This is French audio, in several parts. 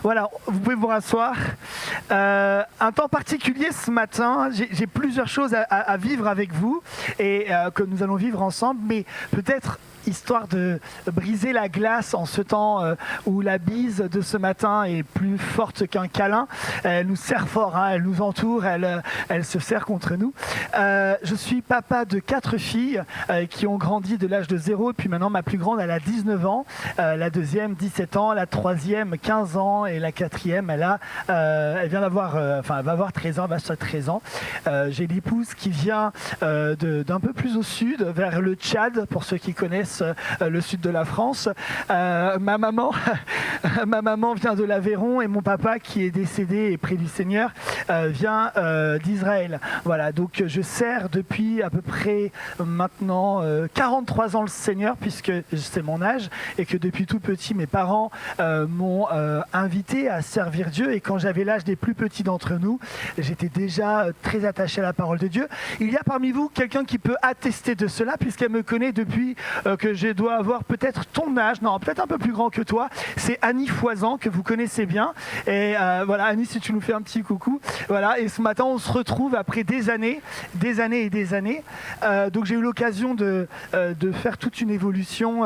Voilà, vous pouvez vous rasseoir. Un temps particulier ce matin, j'ai plusieurs choses à vivre avec vous et que nous allons vivre ensemble, mais peut-être histoire de briser la glace en ce temps où la bise de ce matin est plus forte qu'un câlin. Elle nous serre fort, hein, elle nous entoure, elle se serre contre nous. Je suis papa de 4 filles qui ont grandi de l'âge de 0, et puis maintenant ma plus grande elle a 19 ans, la deuxième 17 ans, la troisième 15 ans et la quatrième elle vient d'avoir, elle va avoir 13 ans, elle va sur 13 ans. J'ai l'épouse qui vient d'un peu plus au sud, vers le Tchad, pour ceux qui connaissent le sud de la France. Ma maman vient de l'Aveyron et mon papa qui est décédé et près du Seigneur vient d'Israël. Voilà, donc je sers depuis à peu près maintenant 43 ans le Seigneur, puisque c'est mon âge, et que depuis tout petit mes parents m'ont invité à servir Dieu, et quand j'avais l'âge des plus petits d'entre nous, j'étais déjà très attaché à la parole de Dieu. Il y a parmi vous quelqu'un qui peut attester de cela, puisqu'elle me connaît depuis que je dois avoir peut-être ton âge, non, peut-être un peu plus grand que toi. C'est Annie Foisan, que vous connaissez bien. Et voilà, Annie, si tu nous fais un petit coucou. Voilà, et ce matin, on se retrouve après des années et des années. Donc j'ai eu l'occasion de faire toute une évolution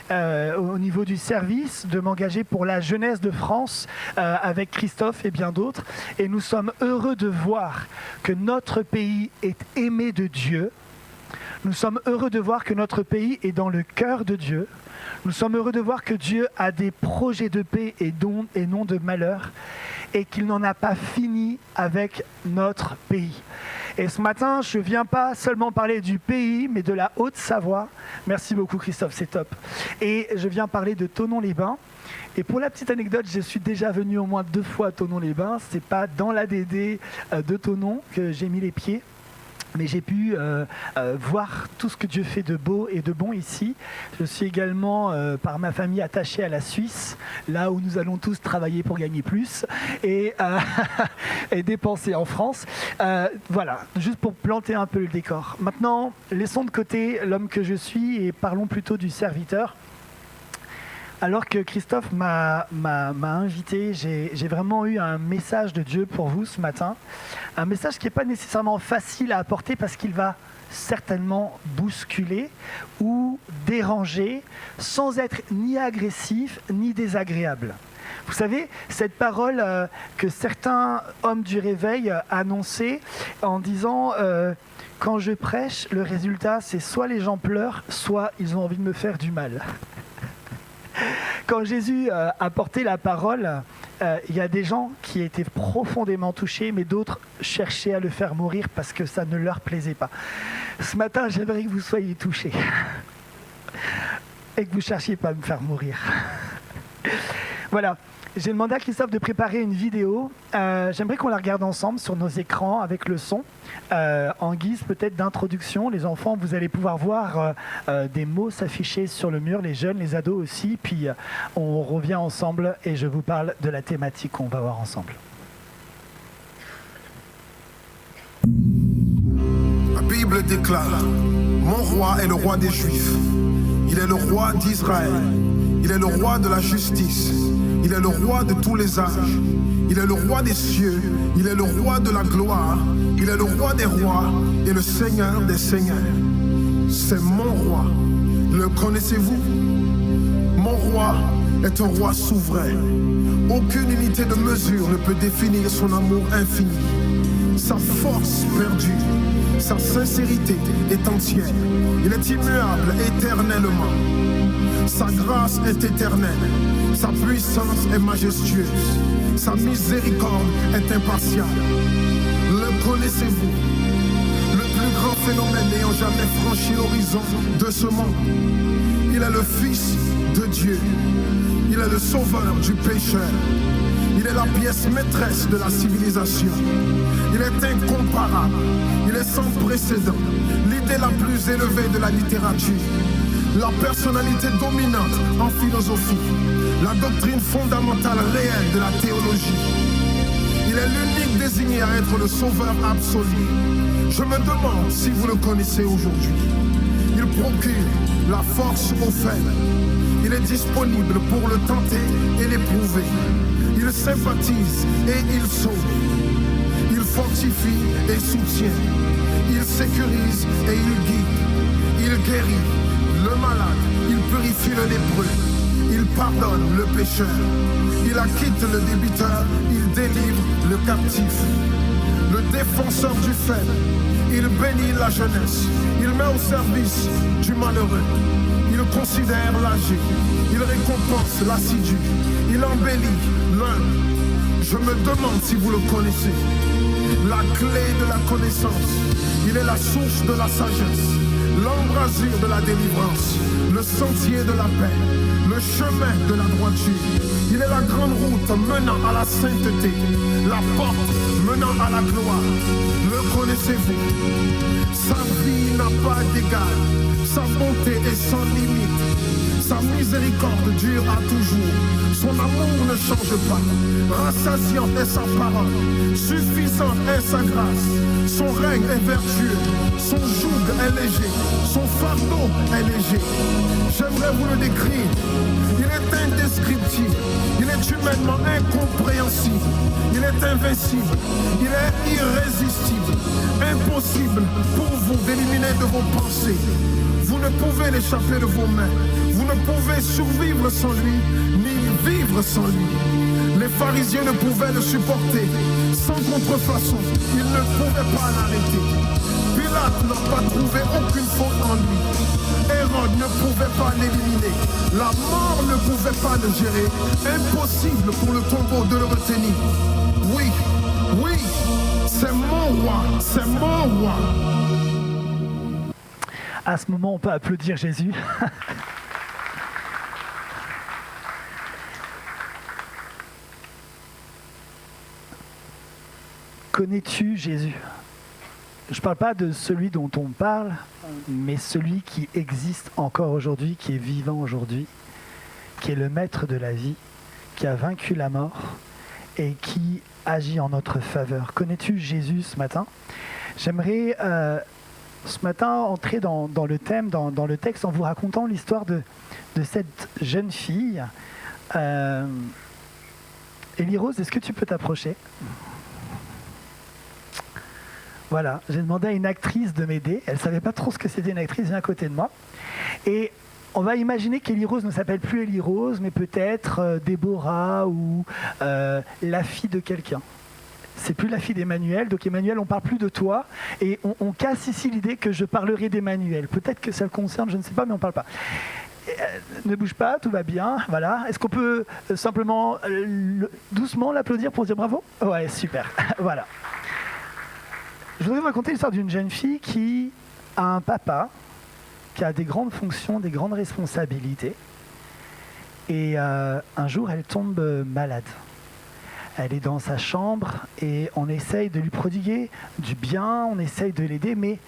au niveau du service, de m'engager pour la jeunesse de France avec Christophe et bien d'autres. Et nous sommes heureux de voir que notre pays est aimé de Dieu. Nous sommes heureux de voir que notre pays est dans le cœur de Dieu. Nous sommes heureux de voir que Dieu a des projets de paix et non de malheur, et qu'il n'en a pas fini avec notre pays. Et ce matin, je ne viens pas seulement parler du pays, mais de la Haute-Savoie. Merci beaucoup Christophe, c'est top. Et je viens parler de Thonon-les-Bains. Et pour la petite anecdote, je suis déjà venu au moins 2 fois à Thonon-les-Bains. Ce n'est pas dans l'ADD de Thonon que j'ai mis les pieds. Mais j'ai pu voir tout ce que Dieu fait de beau et de bon ici. Je suis également, par ma famille, attaché à la Suisse, là où nous allons tous travailler pour gagner plus et dépenser en France. Voilà, juste pour planter un peu le décor. Maintenant, laissons de côté l'homme que je suis et parlons plutôt du serviteur. Alors que Christophe m'a invité, j'ai vraiment eu un message de Dieu pour vous ce matin. Un message qui n'est pas nécessairement facile à apporter parce qu'il va certainement bousculer ou déranger sans être ni agressif ni désagréable. Vous savez, cette parole que certains hommes du réveil annonçaient en disant quand je prêche, le résultat c'est soit les gens pleurent, soit ils ont envie de me faire du mal. Quand Jésus a porté la parole, il y a des gens qui étaient profondément touchés, mais d'autres cherchaient à le faire mourir parce que ça ne leur plaisait pas. Ce matin, j'aimerais que vous soyez touchés et que vous ne cherchiez pas à me faire mourir. Voilà. J'ai demandé à Christophe de préparer une vidéo. J'aimerais qu'on la regarde ensemble sur nos écrans avec le son. En guise peut-être d'introduction, les enfants, vous allez pouvoir voir des mots s'afficher sur le mur, les jeunes, les ados aussi. Puis on revient ensemble et je vous parle de la thématique qu'on va voir ensemble. La Bible déclare: mon roi est le roi des Juifs. Il est le roi d'Israël. Il est le roi de la justice. Il est le roi de tous les âges. Il est le roi des cieux. Il est le roi de la gloire. Il est le roi des rois et le Seigneur des seigneurs. C'est mon roi. Le connaissez-vous? Mon roi est un roi souverain. Aucune unité de mesure ne peut définir son amour infini. Sa force perdue, sa sincérité est entière. Il est immuable éternellement. Sa grâce est éternelle, sa puissance est majestueuse, sa miséricorde est impartiale. Le connaissez-vous? Le plus grand phénomène n'ayant jamais franchi l'horizon de ce monde. Il est le Fils de Dieu, il est le sauveur du pécheur, il est la pièce maîtresse de la civilisation. Il est incomparable, il est sans précédent, l'idée la plus élevée de la littérature. La personnalité dominante en philosophie, la doctrine fondamentale réelle de la théologie. Il est l'unique désigné à être le sauveur absolu. Je me demande si vous le connaissez aujourd'hui. Il procure la force aux faibles. Il est disponible pour le tenter et l'éprouver. Il sympathise et il sauve. Il fortifie et soutient. Il sécurise et il guide. Il guérit le malade. Il purifie le lépreux. Il pardonne le pécheur. Il acquitte le débiteur. Il délivre le captif. Le défenseur du faible. Il bénit la jeunesse. Il met au service du malheureux. Il considère l'âgé. Il récompense l'assidu. Il embellit l'humble. Je me demande si vous le connaissez. La clé de la connaissance. Il est la source de la sagesse. L'embrasure de la délivrance. Le sentier de la paix. Le chemin de la droiture. Il est la grande route menant à la sainteté. La porte menant à la gloire. Le connaissez-vous? Sa vie n'a pas d'égal. Sa bonté est sans limite. Sa miséricorde dure à toujours. Son amour ne change pas. Rassasiante est sa parole. Suffisante est sa grâce. Son règne est vertueux. Son joug est léger. Son fardeau est léger. J'aimerais vous le décrire. Il est indescriptible. Il est humainement incompréhensible. Il est invincible. Il est irrésistible. Impossible pour vous d'éliminer de vos pensées. Vous ne pouvez l'échapper de vos mains. Vous ne pouvez survivre sans lui, ni vivre sans lui. Les pharisiens ne pouvaient le supporter. Sans contrefaçon, ils ne pouvaient pas l'arrêter. Pilate n'a pas trouvé aucune faute en lui. Hérode ne pouvait pas l'éliminer. La mort ne pouvait pas le gérer. Impossible pour le tombeau de le retenir. Oui, oui, c'est mon roi, c'est mon roi. À ce moment, on peut applaudir Jésus. Connais-tu Jésus? Je ne parle pas de celui dont on parle, mais celui qui existe encore aujourd'hui, qui est vivant aujourd'hui, qui est le maître de la vie, qui a vaincu la mort et qui agit en notre faveur. Connais-tu Jésus ce matin? J'aimerais ce matin entrer dans le thème, dans le texte, en vous racontant l'histoire de cette jeune fille. Élie Rose, est-ce que tu peux t'approcher? Voilà, j'ai demandé à une actrice de m'aider. Elle ne savait pas trop ce que c'était une actrice, vient à côté de moi. Et on va imaginer qu'Élie Rose ne s'appelle plus Élie Rose, mais peut-être Déborah ou la fille de quelqu'un. C'est plus la fille d'Emmanuel, donc Emmanuel, on parle plus de toi, et on casse ici l'idée que je parlerai d'Emmanuel. Peut-être que ça le concerne, je ne sais pas, mais on ne parle pas. Ne bouge pas, tout va bien, voilà. Est-ce qu'on peut simplement, doucement l'applaudir pour dire bravo? Ouais, super, voilà. Je voudrais vous raconter l'histoire d'une jeune fille qui a un papa, qui a des grandes fonctions, des grandes responsabilités, et un jour, elle tombe malade. Elle est dans sa chambre et on essaye de lui prodiguer du bien, on essaye de l'aider, mais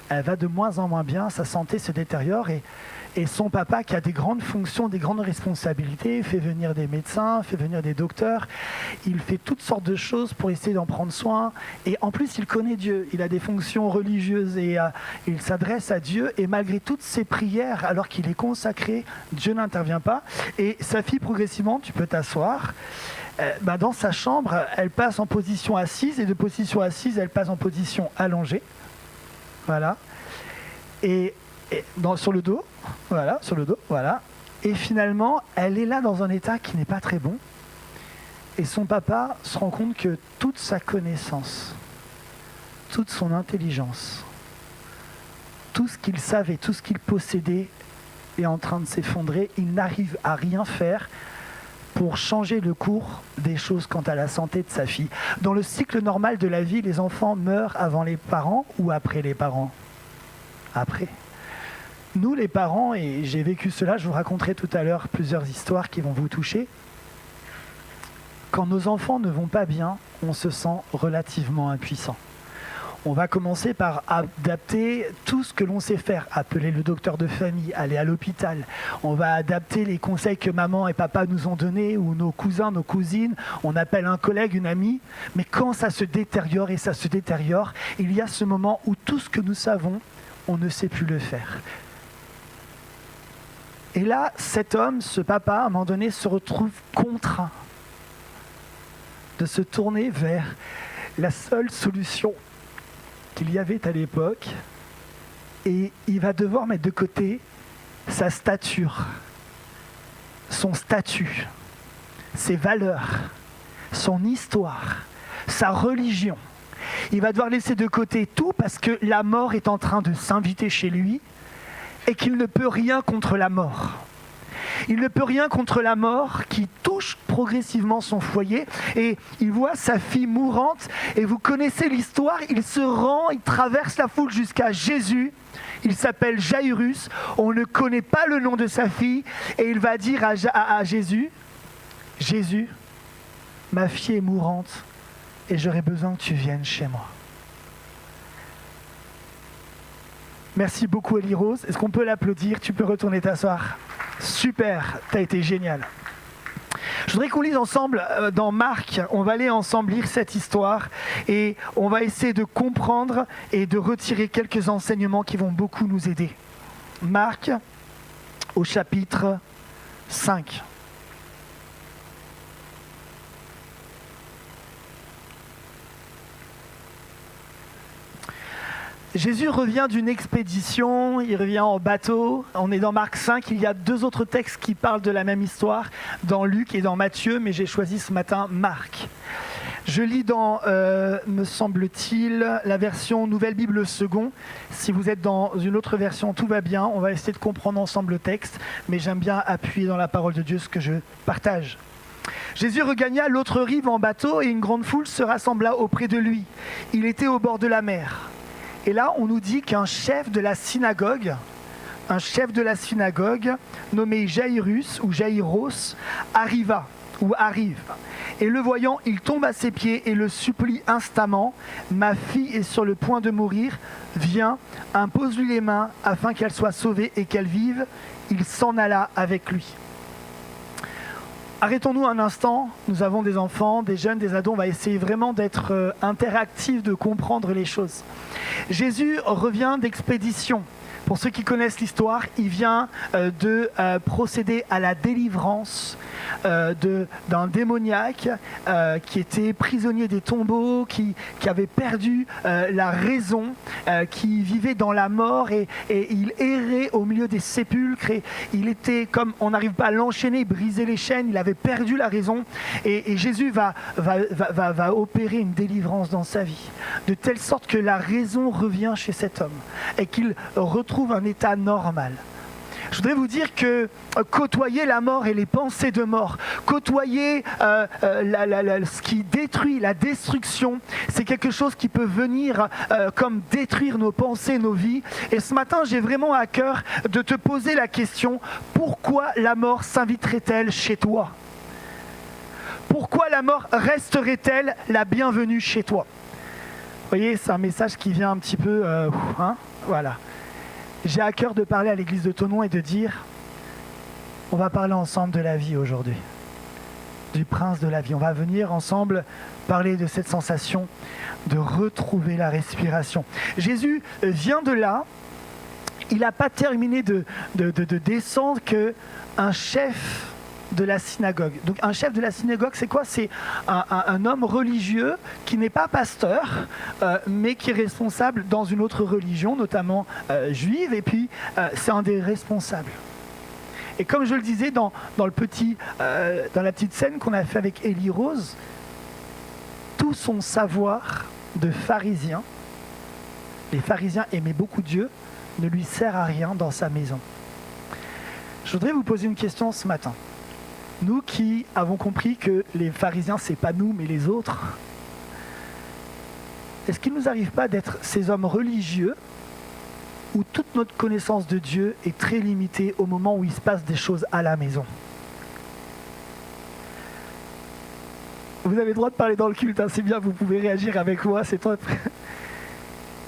elle va de moins en moins bien, sa santé se détériore et son papa, qui a des grandes fonctions, des grandes responsabilités, fait venir des médecins, fait venir des docteurs, il fait toutes sortes de choses pour essayer d'en prendre soin, et en plus il connaît Dieu, il a des fonctions religieuses et il s'adresse à Dieu, et malgré toutes ses prières, alors qu'il est consacré, Dieu n'intervient pas, et sa fille progressivement, tu peux t'asseoir, dans sa chambre, elle passe en position assise, et de position assise, elle passe en position allongée. Voilà. Sur le dos. Voilà, sur le dos. Voilà. Et finalement, elle est là dans un état qui n'est pas très bon. Et son papa se rend compte que toute sa connaissance, toute son intelligence, tout ce qu'il savait, tout ce qu'il possédait est en train de s'effondrer. Il n'arrive à rien faire pour changer le cours des choses quant à la santé de sa fille. Dans le cycle normal de la vie, les enfants meurent avant les parents ou après les parents? Après. Nous, les parents, et j'ai vécu cela, je vous raconterai tout à l'heure plusieurs histoires qui vont vous toucher. Quand nos enfants ne vont pas bien, on se sent relativement impuissant. On va commencer par adapter tout ce que l'on sait faire, appeler le docteur de famille, aller à l'hôpital. On va adapter les conseils que maman et papa nous ont donnés, ou nos cousins, nos cousines. On appelle un collègue, une amie. Mais quand ça se détériore, et ça se détériore, il y a ce moment où tout ce que nous savons, on ne sait plus le faire. Et là, cet homme, ce papa, à un moment donné, se retrouve contraint de se tourner vers la seule solution qu'il y avait à l'époque, et il va devoir mettre de côté sa stature, son statut, ses valeurs, son histoire, sa religion. Il va devoir laisser de côté tout parce que la mort est en train de s'inviter chez lui et qu'il ne peut rien contre la mort. Il ne peut rien contre la mort qui touche progressivement son foyer, et il voit sa fille mourante, et vous connaissez l'histoire, il se rend, il traverse la foule jusqu'à Jésus. Il s'appelle Jairus, on ne connaît pas le nom de sa fille, et il va dire à Jésus, « Jésus, ma fille est mourante et j'aurais besoin que tu viennes chez moi. » Merci beaucoup Elie Rose. Est-ce qu'on peut l'applaudir? Tu peux retourner t'asseoir. Super, t'as été génial. Je voudrais qu'on lise ensemble dans Marc, on va aller ensemble lire cette histoire et on va essayer de comprendre et de retirer quelques enseignements qui vont beaucoup nous aider. Marc au chapitre 5. Jésus revient d'une expédition, il revient en bateau. On est dans Marc 5, il y a 2 autres textes qui parlent de la même histoire, dans Luc et dans Matthieu, mais j'ai choisi ce matin Marc. Je lis dans, me semble-t-il, la version Nouvelle Bible Second. Si vous êtes dans une autre version, tout va bien, on va essayer de comprendre ensemble le texte, mais j'aime bien appuyer dans la parole de Dieu ce que je partage. Jésus regagna l'autre rive en bateau et une grande foule se rassembla auprès de lui. Il était au bord de la mer. Et là, on nous dit qu'un chef de la synagogue, nommé Jairus ou Jaïros, arrive. Et le voyant, il tombe à ses pieds et le supplie instamment. « Ma fille est sur le point de mourir. Viens, impose-lui les mains afin qu'elle soit sauvée et qu'elle vive. » Il s'en alla avec lui. Arrêtons-nous un instant, nous avons des enfants, des jeunes, des ados, on va essayer vraiment d'être interactifs, de comprendre les choses. Jésus revient d'expédition. Pour ceux qui connaissent l'histoire, il vient de procéder à la délivrance d'un démoniaque qui était prisonnier des tombeaux, qui avait perdu la raison, qui vivait dans la mort et il errait au milieu des sépulcres et il était comme on n'arrive pas à l'enchaîner, briser les chaînes, il avait perdu la raison et Jésus va opérer une délivrance dans sa vie, de telle sorte que la raison revient chez cet homme et qu'il retrouve un état normal. Je voudrais vous dire que côtoyer la mort et les pensées de mort, côtoyer ce qui détruit, la destruction, c'est quelque chose qui peut venir comme détruire nos pensées, nos vies. Et ce matin, j'ai vraiment à cœur de te poser la question, pourquoi la mort s'inviterait-elle chez toi? Pourquoi la mort resterait-elle la bienvenue chez toi? Vous voyez, c'est un message qui vient un petit peu... voilà. J'ai à cœur de parler à l'église de Thonon et de dire, on va parler ensemble de la vie aujourd'hui, du prince de la vie. On va venir ensemble parler de cette sensation de retrouver la respiration. Jésus vient de là, il n'a pas terminé de descendre qu'un chef de la synagogue. Donc un chef de la synagogue, c'est quoi? C'est un homme religieux qui n'est pas pasteur, mais qui est responsable dans une autre religion, notamment juive, et puis c'est un des responsables. Et comme je le disais dans la petite scène qu'on a fait avec Elie Rose, tout son savoir de pharisien, les pharisiens aimaient beaucoup Dieu, ne lui sert à rien dans sa maison. Je voudrais vous poser une question ce matin. Nous qui avons compris que les pharisiens, c'est pas nous, mais les autres, est-ce qu'il ne nous arrive pas d'être ces hommes religieux où toute notre connaissance de Dieu est très limitée au moment où il se passe des choses à la maison? Vous avez le droit de parler dans le culte, hein, c'est bien, vous pouvez réagir avec moi, c'est top.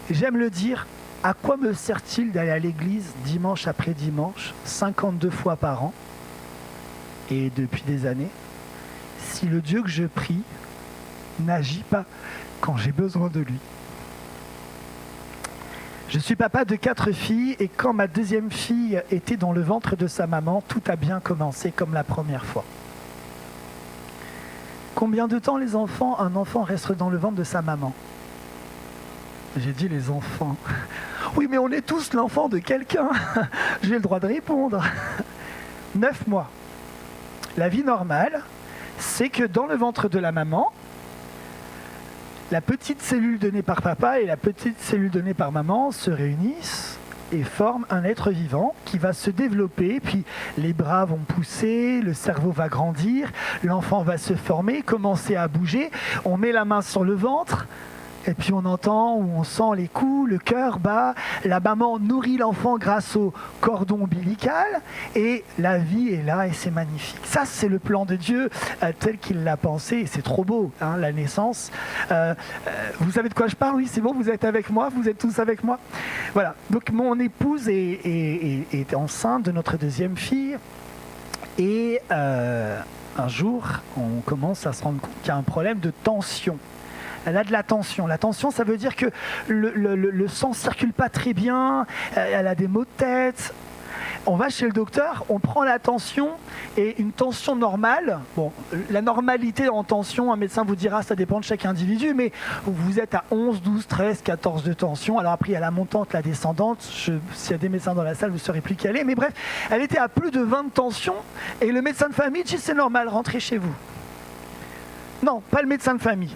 J'aime le dire, à quoi me sert-il d'aller à l'église dimanche après dimanche, 52 fois par an, et depuis des années, si le Dieu que je prie n'agit pas quand j'ai besoin de lui? Je suis papa de 4 filles et quand ma deuxième fille était dans le ventre de sa maman, tout a bien commencé comme la première fois. combien de temps un enfant reste dans le ventre de sa maman? J'ai dit les enfants. Oui, mais on est tous l'enfant de quelqu'un. J'ai le droit de répondre. 9 mois. La vie normale, c'est que dans le ventre de la maman, la petite cellule donnée par papa et la petite cellule donnée par maman se réunissent et forment un être vivant qui va se développer, puis les bras vont pousser, le cerveau va grandir, l'enfant va se former, commencer à bouger, on met la main sur le ventre, et puis on entend ou on sent les coups, le cœur bat, la maman nourrit l'enfant grâce au cordon ombilical, et la vie est là et c'est magnifique. Ça, c'est le plan de Dieu tel qu'il l'a pensé, et c'est trop beau, hein, la naissance. Vous savez de quoi je parle? Oui, c'est bon, vous êtes avec moi, vous êtes tous avec moi. Voilà, donc mon épouse est enceinte de notre deuxième fille, et un jour, on commence à se rendre compte qu'il y a un problème de tension. Elle a de la tension. La tension, ça veut dire que le sang ne circule pas très bien, elle a des maux de tête. On va chez le docteur, on prend la tension, et une tension normale, bon, la normalité en tension, un médecin vous dira, ça dépend de chaque individu, mais vous êtes à 11, 12, 13, 14 de tension. Alors après, il y a la montante, la descendante. S'il y a des médecins dans la salle, vous ne saurez plus qui elle est. Mais bref, elle était à plus de 20 de tension, et le médecin de famille dit, c'est normal, rentrez chez vous. Non, pas le médecin de famille.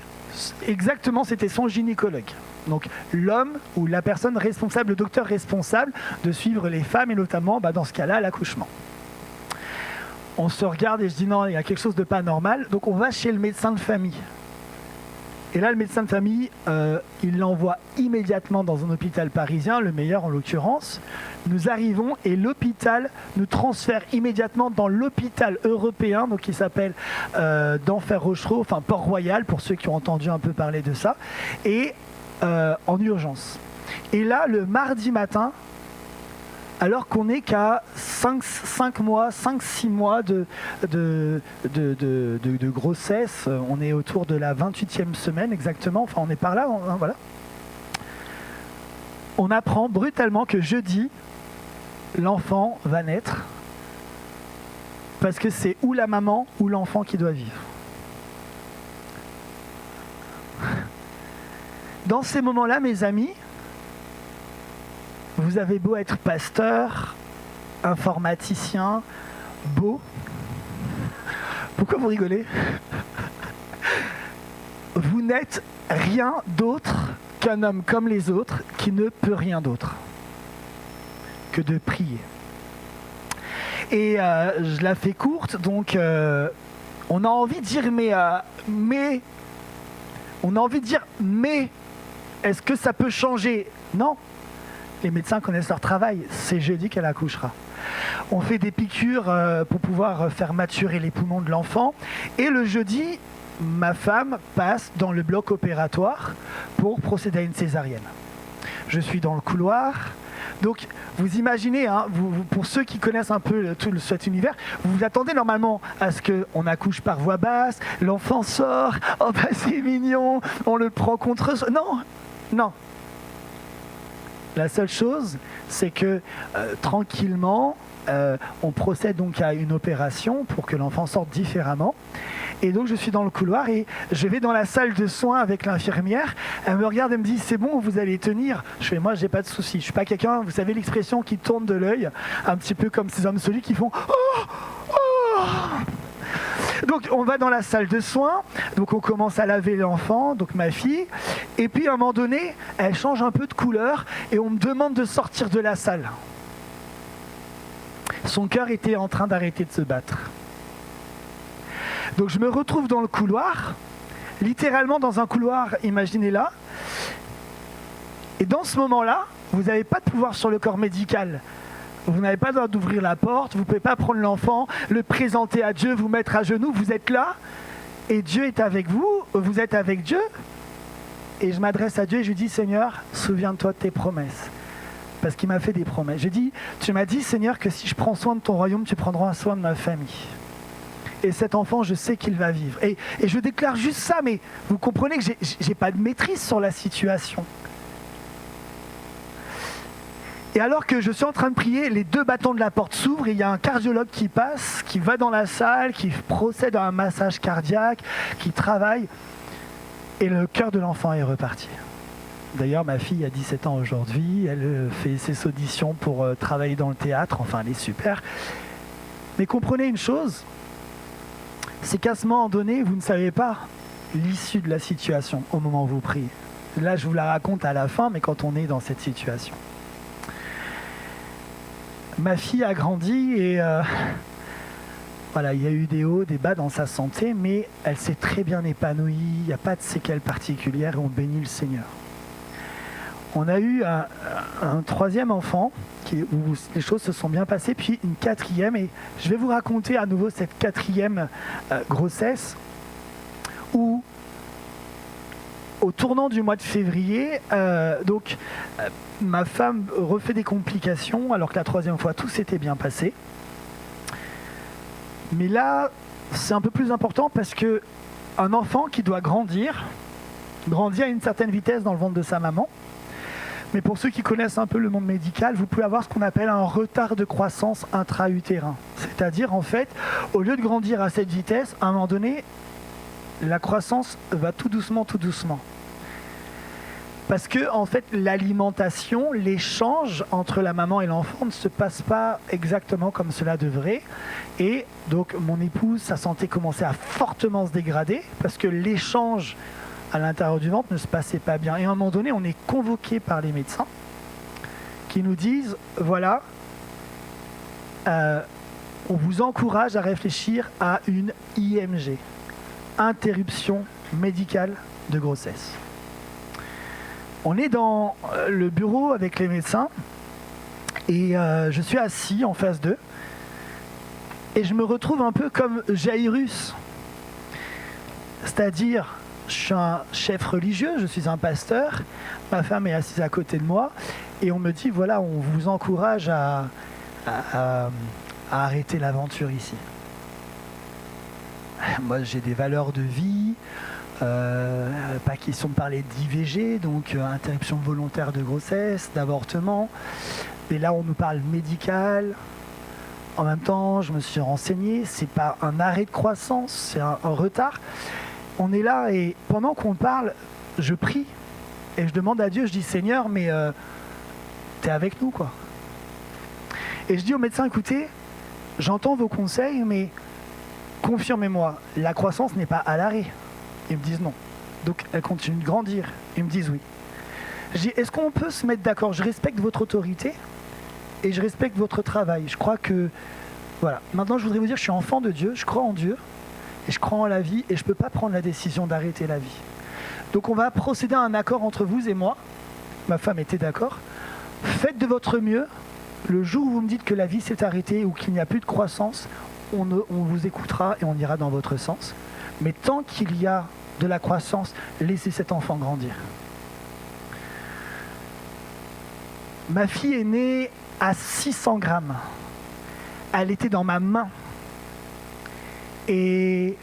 Exactement, c'était son gynécologue. Donc l'homme ou la personne responsable, le docteur responsable de suivre les femmes et notamment, dans ce cas-là, l'accouchement. On se regarde et je dis non, il y a quelque chose de pas normal. Donc on va chez le médecin de famille. Et là, le médecin de famille, il l'envoie immédiatement dans un hôpital parisien, le meilleur en l'occurrence. Nous arrivons et l'hôpital nous transfère immédiatement dans l'hôpital européen, donc qui s'appelle d'Enfer-Rochereau, enfin Port-Royal, pour ceux qui ont entendu un peu parler de ça, et en urgence. Et là, le mardi matin, alors qu'on n'est qu'à 5-6 mois de grossesse, on est autour de la 28e semaine exactement, enfin on est par là, voilà. On apprend brutalement que jeudi, l'enfant va naître, parce que c'est ou la maman ou l'enfant qui doit vivre. Dans ces moments-là, mes amis, vous avez beau être pasteur, informaticien, beau. Pourquoi vous rigolez? Vous n'êtes rien d'autre qu'un homme comme les autres qui ne peut rien d'autre que de prier. Et je la fais courte, donc on a envie de dire mais on a envie de dire mais est-ce que ça peut changer? Non. Les médecins connaissent leur travail, c'est jeudi qu'elle accouchera. On fait des piqûres pour pouvoir faire maturer les poumons de l'enfant. Et le jeudi, ma femme passe dans le bloc opératoire pour procéder à une césarienne. Je suis dans le couloir. Donc, vous imaginez, hein, pour ceux qui connaissent un peu cet univers, vous vous attendez normalement à ce qu'on accouche par voix basse, l'enfant sort, oh bah c'est mignon, on le prend contre soi. Non, non. La seule chose, c'est que tranquillement, on procède donc à une opération pour que l'enfant sorte différemment. Et donc je suis dans le couloir et je vais dans la salle de soins avec l'infirmière. Elle me regarde et me dit c'est bon, vous allez tenir. Je fais moi j'ai pas de souci. Je suis pas quelqu'un, vous savez l'expression qui tourne de l'œil, un petit peu comme ces hommes solides qui font oh, oh. Donc on va dans la salle de soins, donc on commence à laver l'enfant, donc ma fille, et puis à un moment donné, elle change un peu de couleur et on me demande de sortir de la salle. Son cœur était en train d'arrêter de se battre. Donc je me retrouve dans le couloir, littéralement dans un couloir, imaginez-là, et dans ce moment-là, vous n'avez pas de pouvoir sur le corps médical. Vous n'avez pas le droit d'ouvrir la porte, vous ne pouvez pas prendre l'enfant, le présenter à Dieu, vous mettre à genoux, vous êtes là, et Dieu est avec vous, vous êtes avec Dieu. Et je m'adresse à Dieu et je lui dis, Seigneur, souviens-toi de tes promesses. Parce qu'il m'a fait des promesses. Je dis, tu m'as dit, Seigneur, que si je prends soin de ton royaume, tu prendras soin de ma famille. Et cet enfant, je sais qu'il va vivre. Et je déclare juste ça, mais vous comprenez que j'ai pas de maîtrise sur la situation. Et alors que je suis en train de prier, les 2 battants de la porte s'ouvrent et il y a un cardiologue qui passe, qui va dans la salle, qui procède à un massage cardiaque, qui travaille. Et le cœur de l'enfant est reparti. D'ailleurs, ma fille a 17 ans aujourd'hui, elle fait ses auditions pour travailler dans le théâtre, enfin elle est super. Mais comprenez une chose, c'est qu'à ce moment donné, vous ne savez pas l'issue de la situation au moment où vous priez. Là, je vous la raconte à la fin, mais quand on est dans cette situation. Ma fille a grandi et voilà, il y a eu des hauts, des bas dans sa santé, mais elle s'est très bien épanouie, il n'y a pas de séquelles particulières et on bénit le Seigneur. On a eu un 3e enfant où les choses se sont bien passées, puis une 4e, et je vais vous raconter à nouveau cette 4e grossesse où au tournant du mois de février, ma femme refait des complications alors que la 3e fois tout s'était bien passé. Mais là, c'est un peu plus important parce que un enfant qui doit grandir à une certaine vitesse dans le ventre de sa maman. Mais pour ceux qui connaissent un peu le monde médical, vous pouvez avoir ce qu'on appelle un retard de croissance intra-utérin. C'est-à-dire, en fait, au lieu de grandir à cette vitesse, à un moment donné, la croissance va tout doucement. Parce que, en fait, l'alimentation, l'échange entre la maman et l'enfant ne se passe pas exactement comme cela devrait. Et donc, mon épouse, sa santé commençait à fortement se dégrader parce que l'échange à l'intérieur du ventre ne se passait pas bien. Et à un moment donné, on est convoqué par les médecins qui nous disent, voilà, on vous encourage à réfléchir à une IMG, interruption médicale de grossesse. On est dans le bureau avec les médecins et je suis assis en face d'eux et je me retrouve un peu comme Jairus, c'est-à-dire je suis un chef religieux, je suis un pasteur, ma femme est assise à côté de moi et on me dit voilà, on vous encourage à arrêter l'aventure ici. Moi j'ai des valeurs de vie, pas question de parler d'IVG, donc interruption volontaire de grossesse, d'avortement, et là on nous parle médical. En même temps je me suis renseigné, c'est pas un arrêt de croissance, c'est un retard. On est là et pendant qu'on parle, je prie et je demande à Dieu, je dis Seigneur, mais t'es avec nous quoi. Et je dis au médecin, écoutez, j'entends vos conseils, mais confirmez-moi, la croissance n'est pas à l'arrêt. Ils me disent non. Donc elle continue de grandir. Ils me disent oui. Je dis, est-ce qu'on peut se mettre d'accord? Je respecte votre autorité et je respecte votre travail. Je crois que, voilà. Maintenant, je voudrais vous dire, je suis enfant de Dieu, je crois en Dieu. Et je crois en la vie et je ne peux pas prendre la décision d'arrêter la vie. Donc on va procéder à un accord entre vous et moi. Ma femme était d'accord. Faites de votre mieux. Le jour où vous me dites que la vie s'est arrêtée ou qu'il n'y a plus de croissance, on vous écoutera et on ira dans votre sens. Mais tant qu'il y a de la croissance, laissez cet enfant grandir. Ma fille est née à 600 grammes. Elle était dans ma main. Et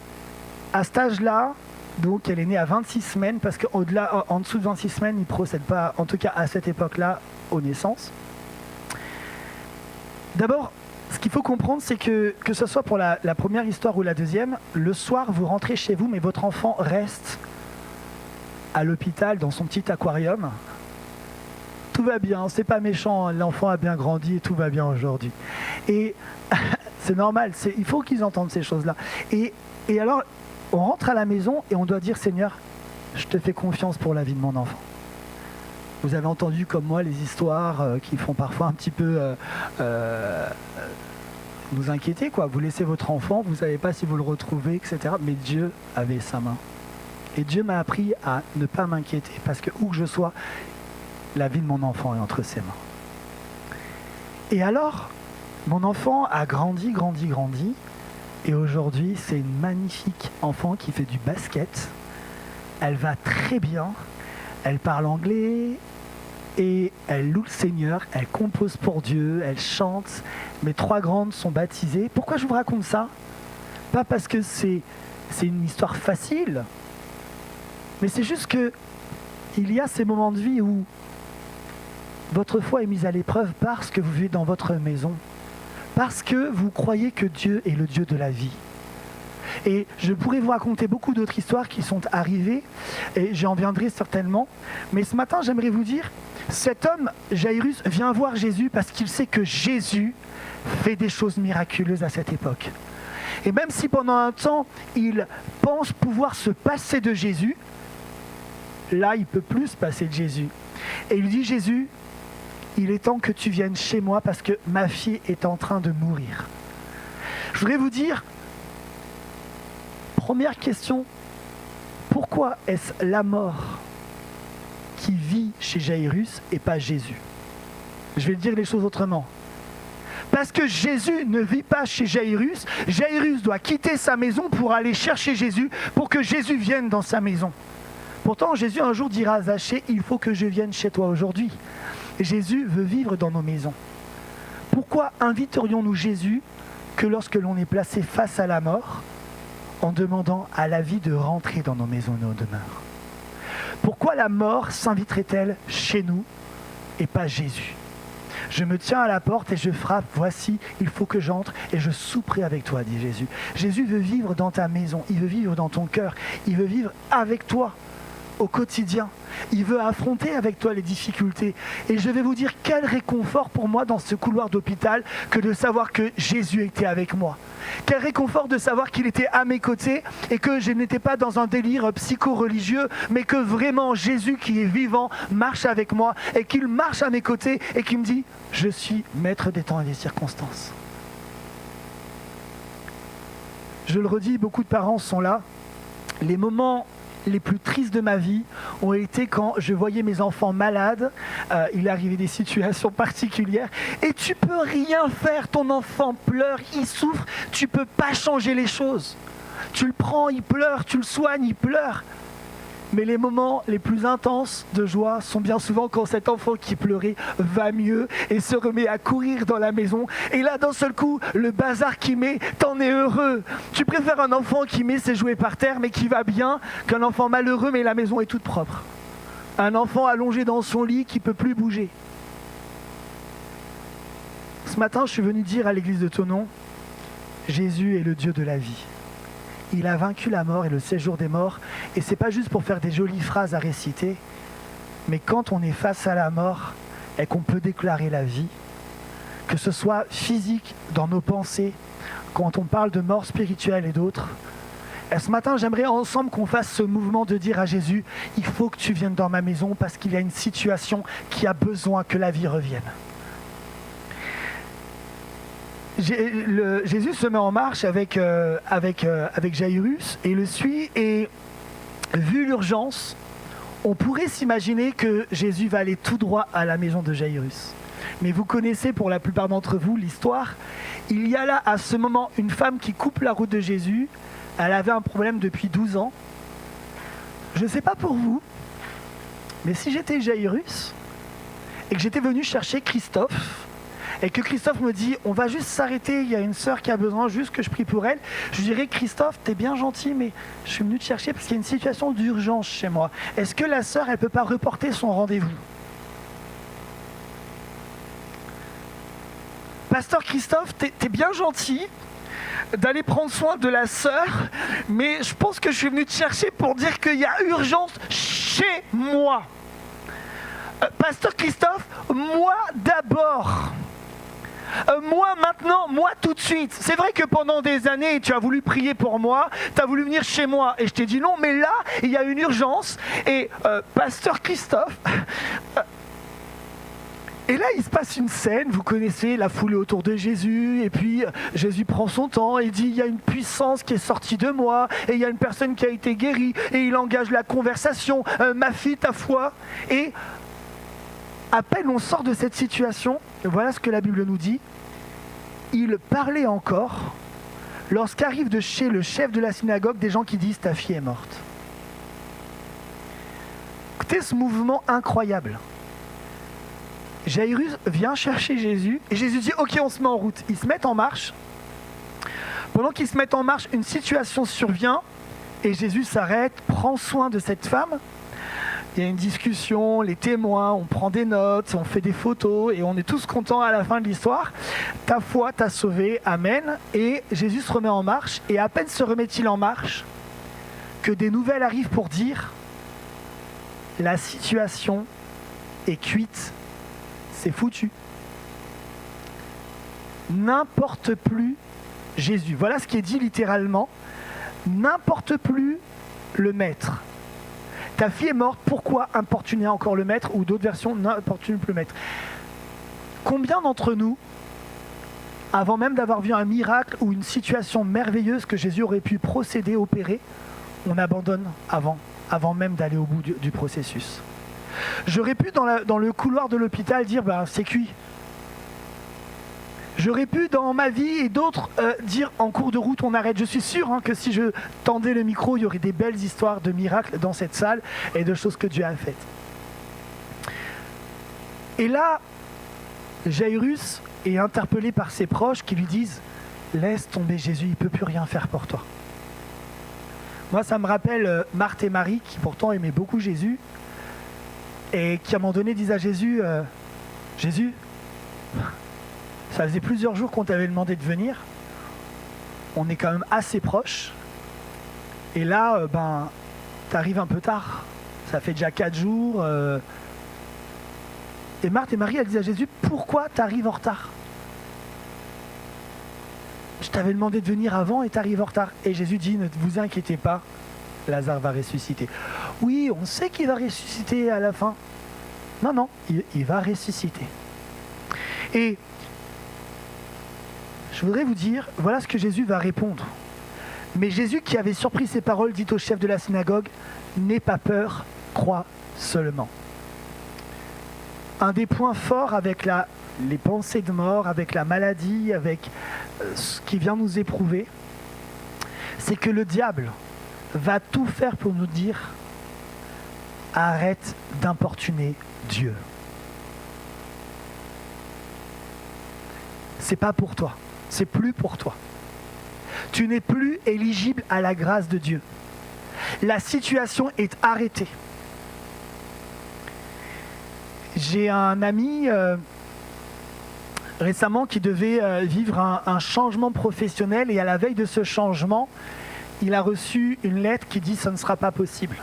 à cet âge-là, donc elle est née à 26 semaines, parce qu'au-delà, en dessous de 26 semaines, ils ne procèdent pas, en tout cas à cette époque-là, aux naissances. D'abord, ce qu'il faut comprendre, c'est que ce soit pour la première histoire ou la deuxième, le soir, vous rentrez chez vous, mais votre enfant reste à l'hôpital, dans son petit aquarium. Tout va bien, c'est pas méchant, l'enfant a bien grandi et tout va bien aujourd'hui. Et c'est normal, il faut qu'ils entendent ces choses-là. Et alors, on rentre à la maison et on doit dire, Seigneur, je te fais confiance pour la vie de mon enfant. Vous avez entendu comme moi les histoires qui font parfois un petit peu nous inquiéter, quoi. Vous laissez votre enfant, vous ne savez pas si vous le retrouvez, etc. Mais Dieu avait sa main. Et Dieu m'a appris à ne pas m'inquiéter parce que où que je sois, la vie de mon enfant est entre ses mains. Et alors, mon enfant a grandi. Et aujourd'hui, c'est une magnifique enfant qui fait du basket. Elle va très bien. Elle parle anglais. Et elle loue le Seigneur. Elle compose pour Dieu. Elle chante. Mes 3 grandes sont baptisées. Pourquoi je vous raconte ça? Pas parce que c'est une histoire facile. Mais c'est juste que il y a ces moments de vie où votre foi est mise à l'épreuve parce que vous vivez dans votre maison, parce que vous croyez que Dieu est le Dieu de la vie. Et je pourrais vous raconter beaucoup d'autres histoires qui sont arrivées, et j'en viendrai certainement. Mais ce matin, j'aimerais vous dire, cet homme, Jairus, vient voir Jésus parce qu'il sait que Jésus fait des choses miraculeuses à cette époque. Et même si pendant un temps, il pense pouvoir se passer de Jésus, là, il ne peut plus se passer de Jésus. Et il lui dit, Jésus, il est temps que tu viennes chez moi parce que ma fille est en train de mourir. Je voudrais vous dire, première question, pourquoi est-ce la mort qui vit chez Jairus et pas Jésus? Je vais dire les choses autrement. Parce que Jésus ne vit pas chez Jairus, Jairus doit quitter sa maison pour aller chercher Jésus, pour que Jésus vienne dans sa maison. Pourtant, Jésus un jour dira à Zachée, il faut que je vienne chez toi aujourd'hui. Jésus veut vivre dans nos maisons. Pourquoi inviterions-nous Jésus que lorsque l'on est placé face à la mort, en demandant à la vie de rentrer dans nos maisons et nos demeures? Pourquoi la mort s'inviterait-elle chez nous et pas Jésus? Je me tiens à la porte et je frappe, voici, il faut que j'entre et je souperai avec toi, dit Jésus. Jésus veut vivre dans ta maison, il veut vivre dans ton cœur, il veut vivre avec toi au quotidien. Il veut affronter avec toi les difficultés. Et je vais vous dire quel réconfort pour moi dans ce couloir d'hôpital que de savoir que Jésus était avec moi. Quel réconfort de savoir qu'il était à mes côtés et que je n'étais pas dans un délire psycho-religieux, mais que vraiment Jésus qui est vivant marche avec moi et qu'il marche à mes côtés et qui me dit « Je suis maître des temps et des circonstances ». Je le redis, beaucoup de parents sont là. Les moments les plus tristes de ma vie ont été quand je voyais mes enfants malades. Il arrivait des situations particulières et tu peux rien faire. Ton enfant pleure, il souffre, tu peux pas changer les choses. Tu le prends, il pleure, tu le soignes, il pleure. Mais les moments les plus intenses de joie sont bien souvent quand cet enfant qui pleurait va mieux et se remet à courir dans la maison. Et là, d'un seul coup, le bazar qu'il met, t'en es heureux. Tu préfères un enfant qui met ses jouets par terre mais qui va bien qu'un enfant malheureux mais la maison est toute propre. Un enfant allongé dans son lit qui ne peut plus bouger. Ce matin, je suis venu dire à l'église de Thonon, Jésus est le Dieu de la vie. Il a vaincu la mort et le séjour des morts. Et ce n'est pas juste pour faire des jolies phrases à réciter, mais quand on est face à la mort et qu'on peut déclarer la vie, que ce soit physique dans nos pensées, quand on parle de mort spirituelle et d'autres, et ce matin, j'aimerais ensemble qu'on fasse ce mouvement de dire à Jésus, il faut que tu viennes dans ma maison parce qu'il y a une situation qui a besoin que la vie revienne. Jésus se met en marche avec Jairus et le suit, et vu l'urgence, on pourrait s'imaginer que Jésus va aller tout droit à la maison de Jairus. Mais vous connaissez pour la plupart d'entre vous l'histoire. Il y a là à ce moment une femme qui coupe la route de Jésus. Elle avait un problème depuis 12 ans. Je ne sais pas pour vous, mais si j'étais Jairus et que j'étais venu chercher Christophe, et que Christophe me dit, on va juste s'arrêter, il y a une sœur qui a besoin juste que je prie pour elle, je dirais, Christophe, t'es bien gentil, mais je suis venu te chercher parce qu'il y a une situation d'urgence chez moi. Est-ce que la sœur, elle ne peut pas reporter son rendez-vous? Pasteur Christophe, t'es bien gentil d'aller prendre soin de la sœur, mais je pense que je suis venu te chercher pour dire qu'il y a urgence chez moi. Pasteur Christophe, moi d'abord. Moi maintenant, moi tout de suite. C'est vrai que pendant des années, tu as voulu prier pour moi, tu as voulu venir chez moi et je t'ai dit non, mais là, il y a une urgence. Et Pasteur Christophe, et là, il se passe une scène, vous connaissez la foule autour de Jésus, et puis Jésus prend son temps et dit, il y a une puissance qui est sortie de moi, et il y a une personne qui a été guérie, et il engage la conversation, ma fille, ta foi, et à peine on sort de cette situation, voilà ce que la Bible nous dit, il parlait encore lorsqu'arrive de chez le chef de la synagogue des gens qui disent ta fille est morte. Écoutez ce mouvement incroyable. Jairus vient chercher Jésus et Jésus dit ok, on se met en route. Ils se mettent en marche. Pendant qu'ils se mettent en marche, une situation survient et Jésus s'arrête, prend soin de cette femme. il y a une discussion, les témoins, on prend des notes, on fait des photos et on est tous contents à la fin de l'histoire. Ta foi t'a sauvé, amen. Et Jésus se remet en marche et à peine se remet-il en marche que des nouvelles arrivent pour dire la situation est cuite, c'est foutu. N'importe plus Jésus. Voilà ce qui est dit littéralement. N'importe plus le maître. Ta fille est morte, pourquoi importuner encore le maître? Ou d'autres versions, n'importune plus le maître. Combien d'entre nous, avant même d'avoir vu un miracle ou une situation merveilleuse que Jésus aurait pu procéder, opérer, on abandonne avant même d'aller au bout du processus? J'aurais pu dans le couloir de l'hôpital dire c'est cuit. J'aurais pu dans ma vie et d'autres dire en cours de route on arrête. Je suis sûr que si je tendais le micro, il y aurait des belles histoires de miracles dans cette salle et de choses que Dieu a faites. Et là, Jairus est interpellé par ses proches qui lui disent « Laisse tomber Jésus, il ne peut plus rien faire pour toi ». Moi, ça me rappelle Marthe et Marie qui pourtant aimaient beaucoup Jésus et qui à un moment donné disent à Jésus « Jésus, ça faisait plusieurs jours qu'on t'avait demandé de venir, on est quand même assez proches, et là, t'arrives un peu tard, ça fait déjà 4 jours. » Et Marthe et Marie, elles disent à Jésus, pourquoi t'arrives en retard? Je t'avais demandé de venir avant et t'arrives en retard. Et Jésus dit, ne vous inquiétez pas, Lazare va ressusciter. Oui, on sait qu'il va ressusciter à la fin. Non, il va ressusciter. Et je voudrais vous dire, voilà ce que Jésus va répondre. Mais Jésus, qui avait surpris ces paroles, dit au chef de la synagogue, n'aie pas peur, crois seulement. Un des points forts avec les pensées de mort, avec la maladie, avec ce qui vient nous éprouver, c'est que le diable va tout faire pour nous dire « Arrête d'importuner Dieu. » C'est pas pour toi, c'est plus pour toi. Tu n'es plus éligible à la grâce de Dieu. La situation est arrêtée. J'ai un ami récemment qui devait vivre un changement professionnel et à la veille de ce changement, il a reçu une lettre qui dit « ça ne sera pas possible ».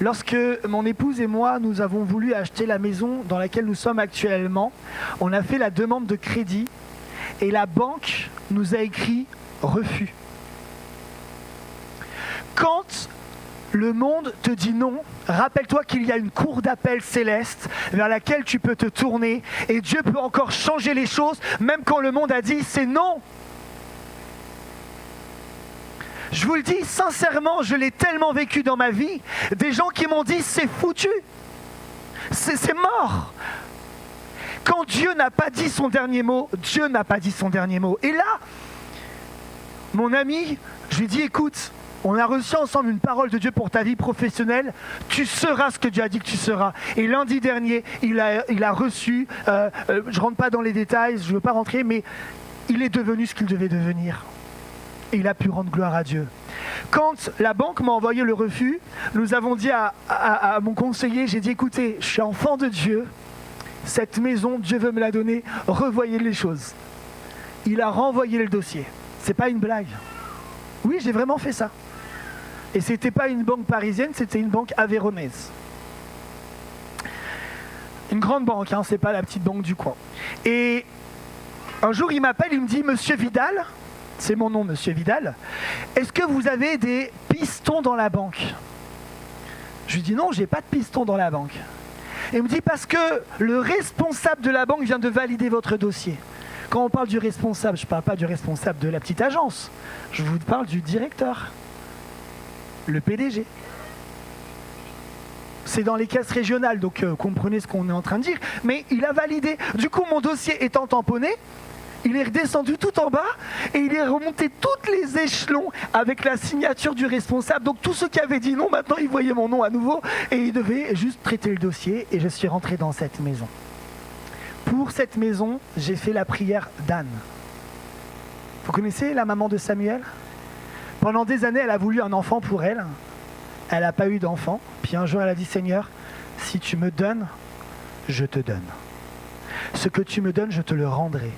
Lorsque mon épouse et moi, nous avons voulu acheter la maison dans laquelle nous sommes actuellement, on a fait la demande de crédit et la banque nous a écrit « refus ». Quand le monde te dit non, rappelle-toi qu'il y a une cour d'appel céleste vers laquelle tu peux te tourner et Dieu peut encore changer les choses, même quand le monde a dit c'est non. Je vous le dis sincèrement, je l'ai tellement vécu dans ma vie, des gens qui m'ont dit c'est foutu, c'est mort. Quand Dieu n'a pas dit son dernier mot, Dieu n'a pas dit son dernier mot. Et là, mon ami, je lui dis écoute, on a reçu ensemble une parole de Dieu pour ta vie professionnelle. Tu seras ce que Dieu a dit que tu seras. Et lundi dernier, il a reçu, je ne rentre pas dans les détails, je ne veux pas rentrer, mais il est devenu ce qu'il devait devenir. Et il a pu rendre gloire à Dieu. Quand la banque m'a envoyé le refus, nous avons dit à mon conseiller, j'ai dit écoutez, je suis enfant de Dieu, cette maison, Dieu veut me la donner, revoyez les choses. Il a renvoyé le dossier. C'est pas une blague. Oui, j'ai vraiment fait ça. Et c'était pas une banque parisienne, c'était une banque aveyronnaise. Une grande banque, hein, c'est pas la petite banque du coin. Et un jour, il m'appelle, il me dit « Monsieur Vidal », c'est mon nom, Monsieur Vidal, « est-ce que vous avez des pistons dans la banque ?» Je lui dis « Non, j'ai pas de pistons dans la banque. » Et il me dit « Parce que le responsable de la banque vient de valider votre dossier. » Quand on parle du responsable, je ne parle pas du responsable de la petite agence, je vous parle du directeur, le PDG. C'est dans les caisses régionales, donc comprenez ce qu'on est en train de dire, mais il a validé. Du coup, mon dossier étant tamponné, il est redescendu tout en bas et il est remonté tous les échelons avec la signature du responsable. Donc tous ceux qui avaient dit non, maintenant ils voyaient mon nom à nouveau et ils devaient juste traiter le dossier et je suis rentré dans cette maison. Pour cette maison, j'ai fait la prière d'Anne. Vous connaissez la maman de Samuel ? Pendant des années, elle a voulu un enfant pour elle. Elle n'a pas eu d'enfant. Puis un jour, elle a dit, Seigneur, si tu me donnes, je te donne. Ce que tu me donnes, je te le rendrai.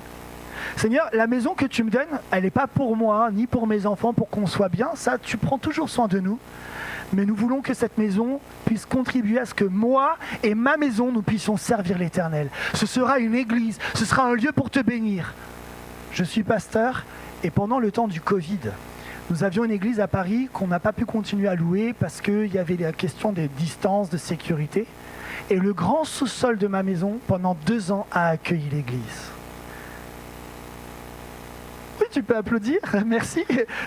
Seigneur, la maison que tu me donnes, elle n'est pas pour moi, ni pour mes enfants, pour qu'on soit bien. Ça, tu prends toujours soin de nous. Mais nous voulons que cette maison puisse contribuer à ce que moi et ma maison, nous puissions servir l'Éternel. Ce sera une église, ce sera un lieu pour te bénir. Je suis pasteur et pendant le temps du Covid, nous avions une église à Paris qu'on n'a pas pu continuer à louer parce qu'il y avait la question des distances, de sécurité. Et le grand sous-sol de ma maison, pendant 2 ans, a accueilli l'église. Oui, tu peux applaudir, merci.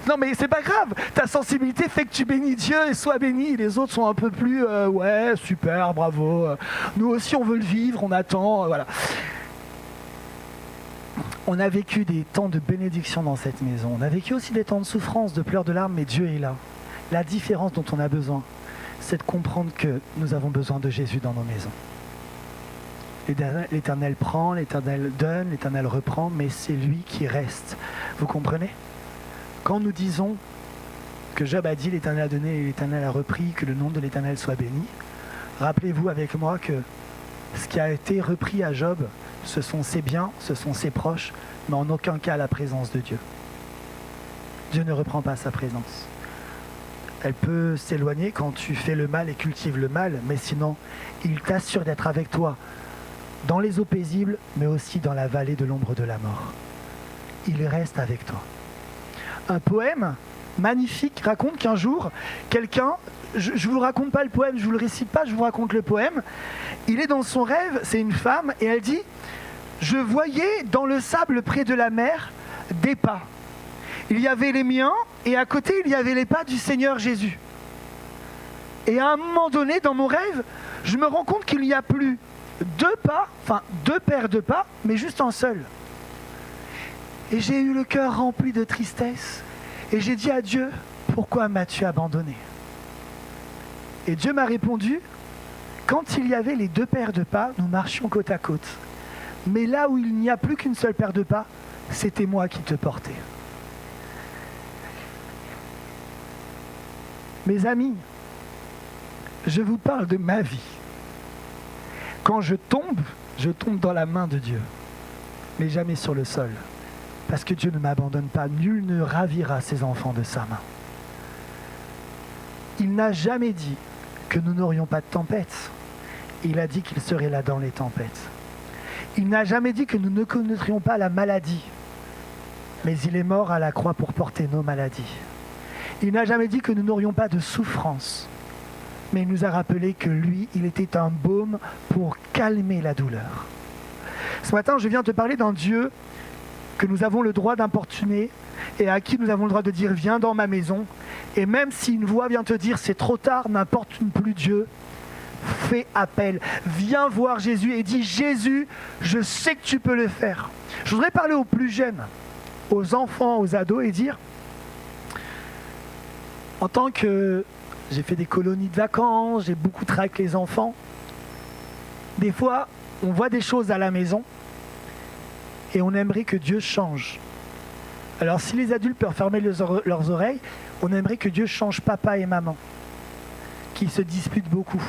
Non, mais c'est pas grave. Ta sensibilité fait que tu bénis Dieu et sois béni. Les autres sont un peu plus, ouais, super, bravo. Nous aussi, on veut le vivre, on attend, voilà. On a vécu des temps de bénédiction dans cette maison. On a vécu aussi des temps de souffrance, de pleurs, de larmes, mais Dieu est là. La différence dont on a besoin, c'est de comprendre que nous avons besoin de Jésus dans nos maisons. L'Éternel prend, l'Éternel donne, l'Éternel reprend, mais c'est lui qui reste. Vous comprenez? Quand nous disons que Job a dit l'Éternel a donné et l'Éternel a repris, que le nom de l'Éternel soit béni, rappelez-vous avec moi que ce qui a été repris à Job, ce sont ses biens, ce sont ses proches, mais en aucun cas la présence de Dieu. Dieu ne reprend pas sa présence. Elle peut s'éloigner quand tu fais le mal et cultives le mal, mais sinon, il t'assure d'être avec toi dans les eaux paisibles, mais aussi dans la vallée de l'ombre de la mort. Il reste avec toi. Un poème magnifique raconte qu'un jour, quelqu'un, je ne vous raconte pas le poème, je ne vous le récite pas, je vous raconte le poème, il est dans son rêve, c'est une femme, et elle dit « Je voyais dans le sable près de la mer des pas. Il y avait les miens, et à côté, il y avait les pas du Seigneur Jésus. Et à un moment donné, dans mon rêve, je me rends compte qu'il n'y a plus 2 pas, enfin 2 paires de pas, mais juste un seul. Et j'ai eu le cœur rempli de tristesse. Et j'ai dit à Dieu, pourquoi m'as-tu abandonné? Et Dieu m'a répondu, quand il y avait les 2 paires de pas, nous marchions côte à côte. Mais là où il n'y a plus qu'une seule paire de pas, c'était moi qui te portais. Mes amis, je vous parle de ma vie. Quand je tombe dans la main de Dieu, mais jamais sur le sol. Parce que Dieu ne m'abandonne pas. Nul ne ravira ses enfants de sa main. Il n'a jamais dit que nous n'aurions pas de tempête. Il a dit qu'il serait là dans les tempêtes. Il n'a jamais dit que nous ne connaîtrions pas la maladie. Mais il est mort à la croix pour porter nos maladies. Il n'a jamais dit que nous n'aurions pas de souffrance. Mais il nous a rappelé que lui, il était un baume pour calmer la douleur. Ce matin, je viens te parler d'un Dieu que nous avons le droit d'importuner et à qui nous avons le droit de dire « Viens dans ma maison ». Et même si une voix vient te dire « C'est trop tard, n'importune plus Dieu », fais appel. Viens voir Jésus et dis « Jésus, je sais que tu peux le faire ». Je voudrais parler aux plus jeunes, aux enfants, aux ados et dire en tant que j'ai fait des colonies de vacances, j'ai beaucoup travaillé avec les enfants. Des fois, on voit des choses à la maison et on aimerait que Dieu change. Alors si les adultes peuvent fermer leurs oreilles, on aimerait que Dieu change papa et maman, qui se disputent beaucoup.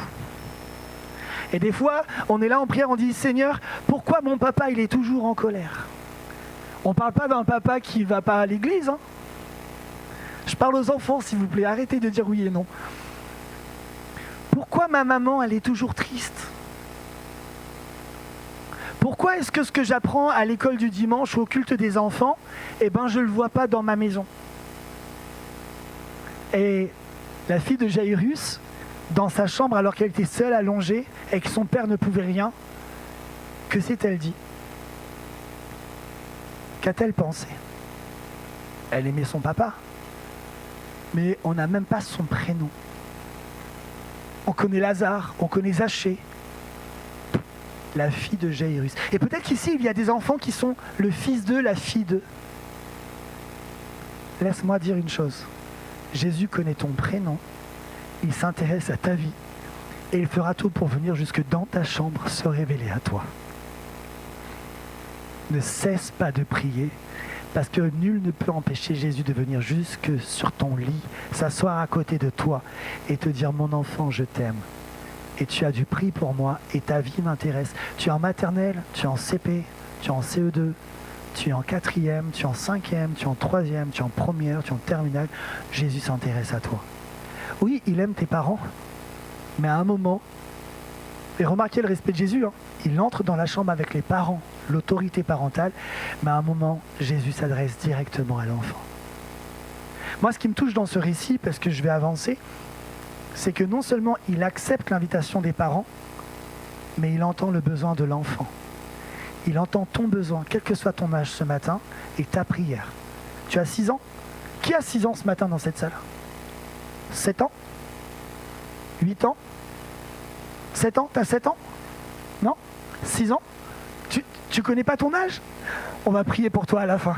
Et des fois, on est là en prière, on dit « Seigneur, pourquoi mon papa il est toujours en colère ?» On ne parle pas d'un papa qui ne va pas à l'église, hein. Je parle aux enfants, s'il vous plaît, arrêtez de dire oui et non. Pourquoi ma maman, elle est toujours triste? Pourquoi est-ce que ce que j'apprends à l'école du dimanche ou au culte des enfants, je ne le vois pas dans ma maison? Et la fille de Jairus, dans sa chambre, alors qu'elle était seule, allongée, et que son père ne pouvait rien, que s'est-elle dit? Qu'a-t-elle pensé? Elle aimait son papa. Mais on n'a même pas son prénom. On connaît Lazare, on connaît Zachée, la fille de Jairus. Et peut-être qu'ici, il y a des enfants qui sont le fils d'eux, la fille d'eux. Laisse-moi dire une chose. Jésus connaît ton prénom, il s'intéresse à ta vie, et il fera tout pour venir jusque dans ta chambre se révéler à toi. Ne cesse pas de prier, Parce que nul ne peut empêcher Jésus de venir jusque sur ton lit, s'asseoir à côté de toi et te dire « Mon enfant, je t'aime. Et tu as du prix pour moi et ta vie m'intéresse. Tu es en maternelle, tu es en CP, tu es en CE2, tu es en 4e, tu es en 5e, tu es en 3e, tu es en première, tu es en terminale. Jésus s'intéresse à toi. Oui, il aime tes parents, mais à un moment, et remarquez le respect de Jésus, hein, il entre dans la chambre avec les parents, l'autorité parentale, mais à un moment, Jésus s'adresse directement à l'enfant. Moi, ce qui me touche dans ce récit, parce que je vais avancer, c'est que non seulement il accepte l'invitation des parents, mais il entend le besoin de l'enfant. Il entend ton besoin, quel que soit ton âge ce matin, et ta prière. Tu as 6 ans ? Qui a 6 ans ce matin dans cette salle ? 7 ans ? 8 ans ? 7 ans ? T'as 7 ans ? Non ? 6 ans ? Tu connais pas ton âge ? On va prier pour toi à la fin.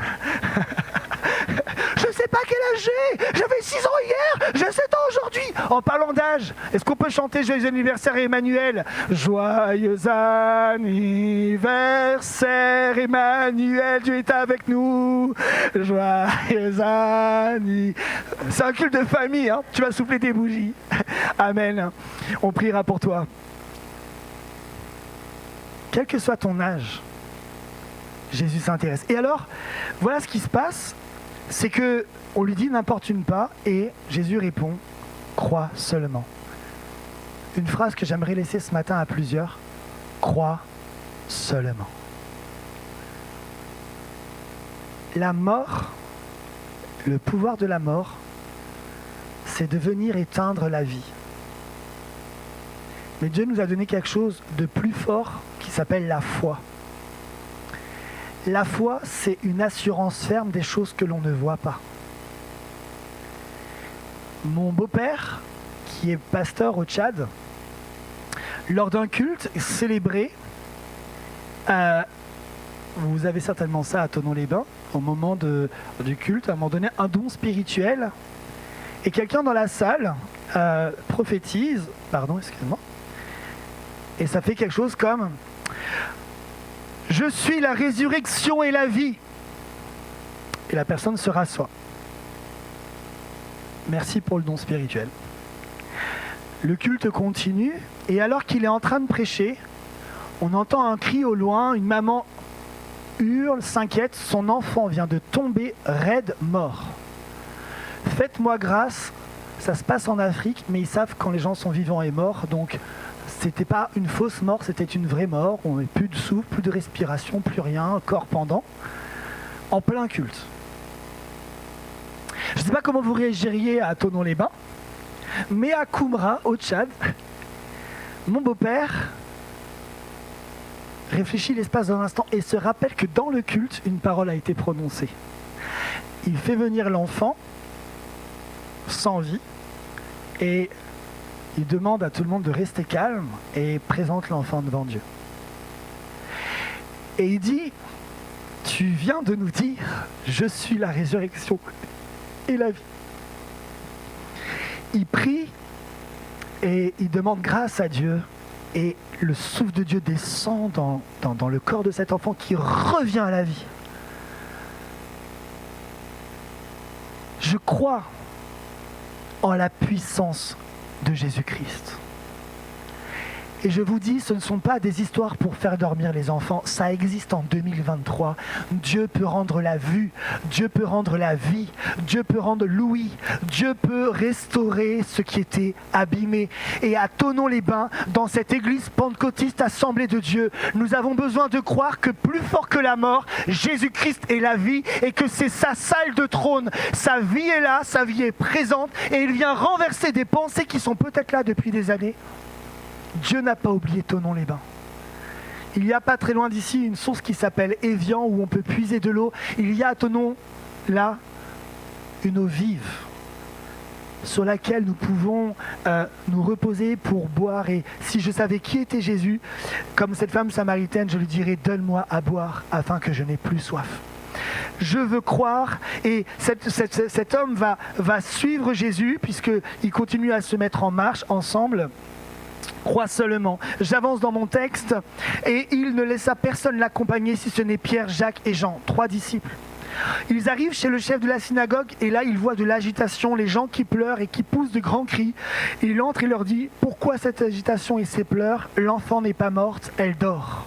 Je sais pas quel âge j'ai. J'avais 6 ans hier, j'ai 7 ans aujourd'hui. En parlant d'âge, est-ce qu'on peut chanter Joyeux anniversaire Emmanuel ? Joyeux anniversaire Emmanuel, Dieu est avec nous. Joyeux anniversaire. C'est un culte de famille, hein. Tu vas souffler tes bougies. Amen. On priera pour toi. Quel que soit ton âge, Jésus s'intéresse. Et alors, voilà ce qui se passe, c'est que on lui dit n'importune pas et Jésus répond crois seulement. Une phrase que j'aimerais laisser ce matin à plusieurs, crois seulement. La mort, le pouvoir de la mort, c'est de venir éteindre la vie. Mais Dieu nous a donné quelque chose de plus fort qui s'appelle la foi. La foi, c'est une assurance ferme des choses que l'on ne voit pas. Mon beau-père, qui est pasteur au Tchad, lors d'un culte célébré, vous avez certainement ça à Thonon-les-Bains, au moment du culte, à un moment donné, un don spirituel, et quelqu'un dans la salle prophétise, et ça fait quelque chose comme « Je suis la résurrection et la vie ». Et la personne se rassoit. Merci pour le don spirituel. Le culte continue, et alors qu'il est en train de prêcher, on entend un cri au loin, une maman hurle, s'inquiète, son enfant vient de tomber raide mort. Faites-moi grâce, ça se passe en Afrique, mais ils savent quand les gens sont vivants et morts, donc c'était pas une fausse mort, c'était une vraie mort, on n'avait plus de souffle, plus de respiration, plus rien, corps pendant, en plein culte. Je ne sais pas comment vous réagiriez à Thonon-les-Bains, mais à Koumra, au Tchad, mon beau-père réfléchit l'espace d'un instant et se rappelle que dans le culte, une parole a été prononcée. Il fait venir l'enfant, sans vie, et il demande à tout le monde de rester calme et présente l'enfant devant Dieu. Et il dit, tu viens de nous dire, je suis la résurrection et la vie. Il prie et il demande grâce à Dieu et le souffle de Dieu descend dans le corps de cet enfant qui revient à la vie. Je crois en la puissance de Jésus-Christ. Et je vous dis, ce ne sont pas des histoires pour faire dormir les enfants. Ça existe en 2023. Dieu peut rendre la vue. Dieu peut rendre la vie. Dieu peut rendre l'ouïe. Dieu peut restaurer ce qui était abîmé. Et à Thonon-les-Bains, dans cette église pentecôtiste assemblée de Dieu, nous avons besoin de croire que plus fort que la mort, Jésus-Christ est la vie et que c'est sa salle de trône. Sa vie est là, sa vie est présente et il vient renverser des pensées qui sont peut-être là depuis des années. Dieu n'a pas oublié Thonon-les-Bains. Il y a pas très loin d'ici une source qui s'appelle Évian où on peut puiser de l'eau. Il y a à Thonon, là, une eau vive sur laquelle nous pouvons nous reposer pour boire. Et si je savais qui était Jésus, comme cette femme samaritaine, je lui dirais « Donne-moi à boire afin que je n'ai plus soif ». Je veux croire et cet homme va suivre Jésus puisqu'il continue à se mettre en marche ensemble. Crois seulement. J'avance dans mon texte et il ne laissa personne l'accompagner si ce n'est Pierre, Jacques et Jean, 3 disciples. Ils arrivent chez le chef de la synagogue et là, ils voient de l'agitation, les gens qui pleurent et qui poussent de grands cris. Il entre et leur dit, pourquoi cette agitation et ces pleurs? L'enfant n'est pas morte, elle dort.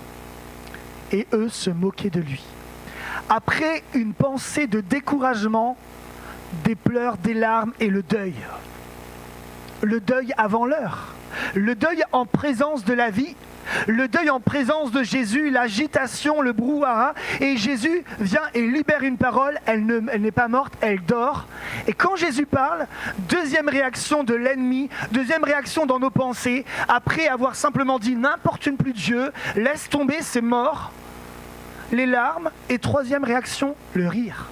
Et eux se moquaient de lui. Après une pensée de découragement, des pleurs, des larmes et le deuil. Le deuil avant l'heure. Le deuil en présence de la vie. Le deuil en présence de Jésus, l'agitation, le brouhaha. Et Jésus vient et libère une parole, elle n'est pas morte, elle dort. Et quand Jésus parle, deuxième réaction de l'ennemi, deuxième réaction dans nos pensées, après avoir simplement dit n'importune plus Dieu, laisse tomber, c'est mort. Les larmes. Et troisième réaction, le rire.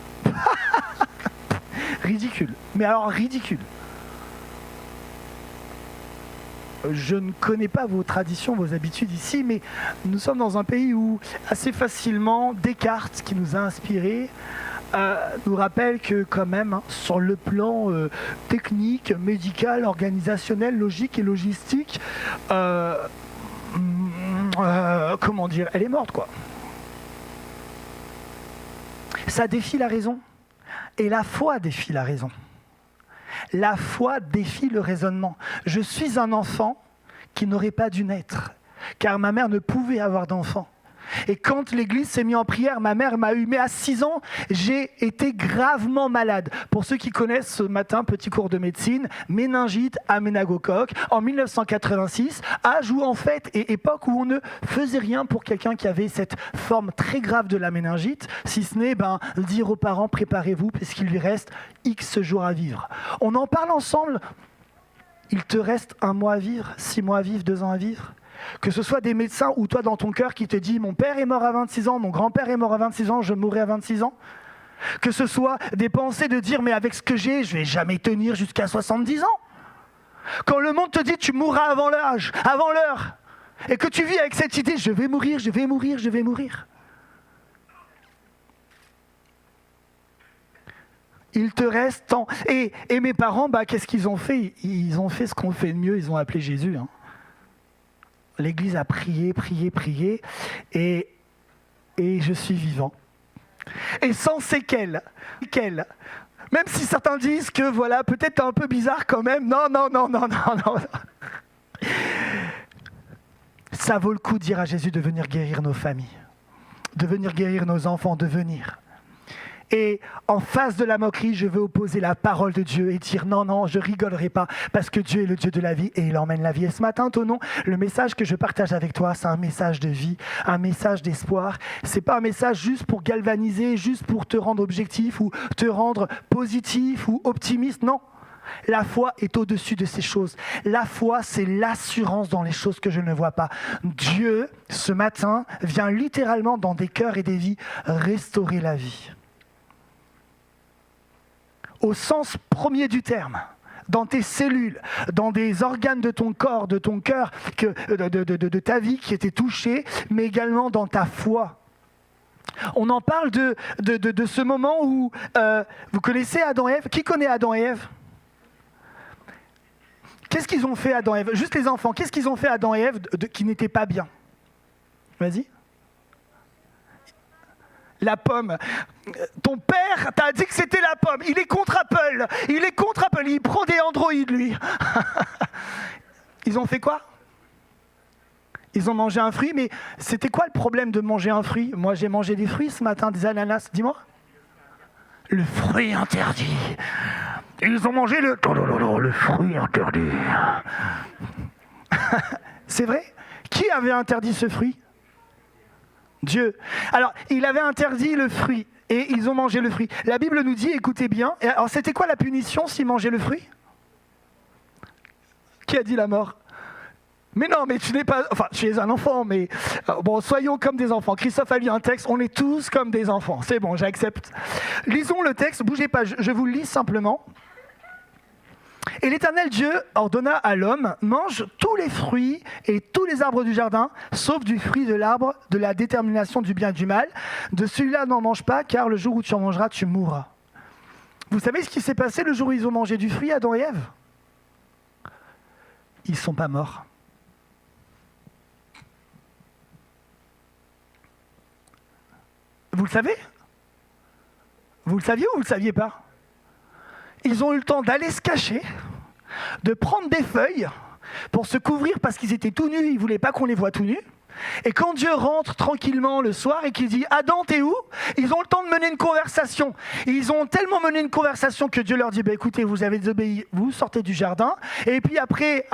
Ridicule. Mais alors ridicule. Je ne connais pas vos traditions, vos habitudes ici, mais nous sommes dans un pays où assez facilement Descartes, qui nous a inspirés, nous rappelle que quand même, sur le plan technique, médical, organisationnel, logique et logistique, comment dire, elle est morte quoi. Ça défie la raison. Et la foi défie la raison. La foi défie le raisonnement. Je suis un enfant qui n'aurait pas dû naître, car ma mère ne pouvait avoir d'enfant. Et quand l'église s'est mise en prière, ma mère m'a eu, mais à 6 ans, j'ai été gravement malade. Pour ceux qui connaissent ce matin, petit cours de médecine, méningite à méningocoque, en 1986, âge où en fait, et époque où on ne faisait rien pour quelqu'un qui avait cette forme très grave de la méningite, si ce n'est dire aux parents, préparez-vous, puisqu'il lui reste X jours à vivre. On en parle ensemble, il te reste 1 mois à vivre, 6 mois à vivre, 2 ans à vivre. Que ce soit des médecins ou toi dans ton cœur qui te dit « mon père est mort à 26 ans, mon grand-père est mort à 26 ans, je mourrai à 26 ans ». Que ce soit des pensées de dire « mais avec ce que j'ai, je ne vais jamais tenir jusqu'à 70 ans ». Quand le monde te dit « tu mourras avant l'âge, avant l'heure », et que tu vis avec cette idée « je vais mourir, je vais mourir, je vais mourir ». Il te reste tant. Et mes parents, qu'est-ce qu'ils ont fait? Ils ont fait ce qu'on fait de mieux, ils ont appelé Jésus, L'église a prié, prié, prié, et je suis vivant. Et sans séquelles. Même si certains disent que voilà, peut-être un peu bizarre quand même. Non. Ça vaut le coup de dire à Jésus de venir guérir nos familles, de venir guérir nos enfants, de venir. Et en face de la moquerie, je veux opposer la parole de Dieu et dire non, je rigolerai pas parce que Dieu est le Dieu de la vie et il emmène la vie. Et ce matin, Tonon, le message que je partage avec toi, c'est un message de vie, un message d'espoir. C'est pas un message juste pour galvaniser, juste pour te rendre objectif ou te rendre positif ou optimiste. Non. La foi est au-dessus de ces choses. La foi, c'est l'assurance dans les choses que je ne vois pas. Dieu, ce matin, vient littéralement dans des cœurs et des vies restaurer la vie. Au sens premier du terme, dans tes cellules, dans des organes de ton corps, de ton cœur, de ta vie qui étaient touchés, mais également dans ta foi. On en parle de ce moment où, vous connaissez Adam et Ève? Qui connaît Adam et Ève? Qu'est-ce qu'ils ont fait Adam et Ève? Juste les enfants, qu'est-ce qu'ils ont fait Adam et Ève qui n'était pas bien? Vas-y. La pomme. Ton père t'a dit que c'était la pomme. Il est contre Apple. Il prend des Android, lui. Ils ont fait quoi? Ils ont mangé un fruit, mais c'était quoi le problème de manger un fruit? Moi, j'ai mangé des fruits ce matin, des ananas. Dis-moi. Le fruit interdit. Ils ont mangé le fruit interdit. C'est vrai? Qui avait interdit ce fruit? Dieu. Alors, il avait interdit le fruit et ils ont mangé le fruit. La Bible nous dit, écoutez bien, alors c'était quoi la punition s'ils mangeaient le fruit? Qui a dit la mort? Mais non, mais tu n'es pas... Enfin, tu es un enfant, mais... Bon, soyons comme des enfants. Christophe a lu un texte, on est tous comme des enfants. C'est bon, j'accepte. Lisons le texte, bougez pas, je vous le lis simplement. Et l'Éternel Dieu ordonna à l'homme, mange tous les fruits et tous les arbres du jardin, sauf du fruit de l'arbre de la détermination du bien et du mal. De celui-là n'en mange pas, car le jour où tu en mangeras, tu mourras. Vous savez ce qui s'est passé le jour où ils ont mangé du fruit, Adam et Ève? Ils ne sont pas morts. Vous le savez? Vous le saviez ou vous ne le saviez pas? Ils ont eu le temps d'aller se cacher, de prendre des feuilles pour se couvrir parce qu'ils étaient tout nus, ils ne voulaient pas qu'on les voie tout nus. Et quand Dieu rentre tranquillement le soir et qu'il dit « Adam, t'es où ?» Ils ont le temps de mener une conversation. Et ils ont tellement mené une conversation que Dieu leur dit « Écoutez, vous avez désobéi, vous sortez du jardin. » Et puis après,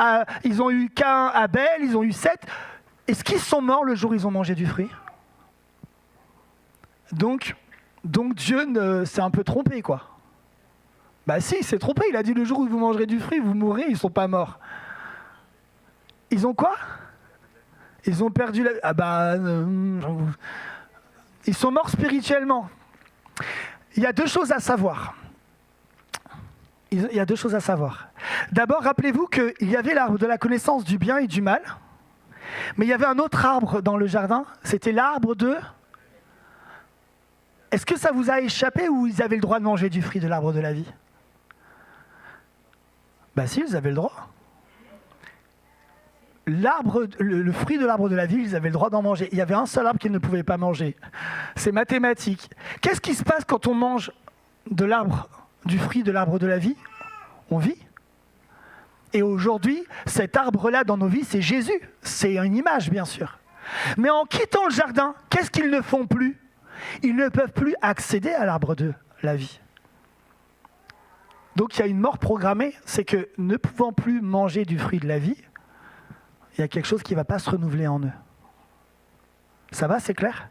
ils ont eu Caïn, Abel, ils ont eu Seth. Est-ce qu'ils sont morts le jour où ils ont mangé du fruit? Donc Dieu s'est un peu trompé, quoi. Bah si, il s'est trompé. Il a dit le jour où vous mangerez du fruit, vous mourrez. Ils ne sont pas morts. Ils ont quoi? Ils ont perdu la... ils sont morts spirituellement. Il y a deux choses à savoir. D'abord, rappelez-vous qu'il y avait l'arbre de la connaissance du bien et du mal. Mais il y avait un autre arbre dans le jardin. C'était l'arbre de... Est-ce que ça vous a échappé ou ils avaient le droit de manger du fruit de l'arbre de la vie? Bah si, ils avaient le droit. Le fruit de l'arbre de la vie, ils avaient le droit d'en manger. Il y avait un seul arbre qu'ils ne pouvaient pas manger. C'est mathématique. Qu'est-ce qui se passe quand on mange du fruit de l'arbre de la vie? On vit. Et aujourd'hui, cet arbre-là dans nos vies, c'est Jésus. C'est une image, bien sûr. Mais en quittant le jardin, qu'est-ce qu'ils ne font plus? Ils ne peuvent plus accéder à l'arbre de la vie. Donc il y a une mort programmée, c'est que ne pouvant plus manger du fruit de la vie, il y a quelque chose qui ne va pas se renouveler en eux. Ça va, c'est clair?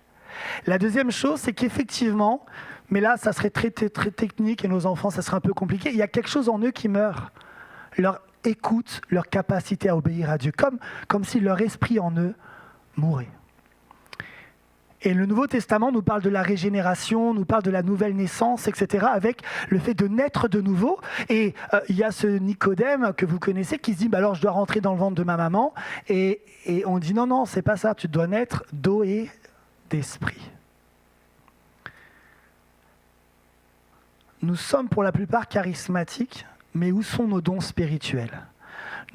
La deuxième chose, c'est qu'effectivement, mais là, ça serait très, très, très technique et nos enfants, ça serait un peu compliqué, il y a quelque chose en eux qui meurt. Leur écoute, leur capacité à obéir à Dieu, comme si leur esprit en eux mourait. Et le Nouveau Testament nous parle de la régénération, nous parle de la nouvelle naissance, etc., avec le fait de naître de nouveau. Et il y a ce Nicodème que vous connaissez qui se dit alors je dois rentrer dans le ventre de ma maman. Et on dit non, c'est pas ça, tu dois naître d'eau et d'esprit. Nous sommes pour la plupart charismatiques, mais où sont nos dons spirituels?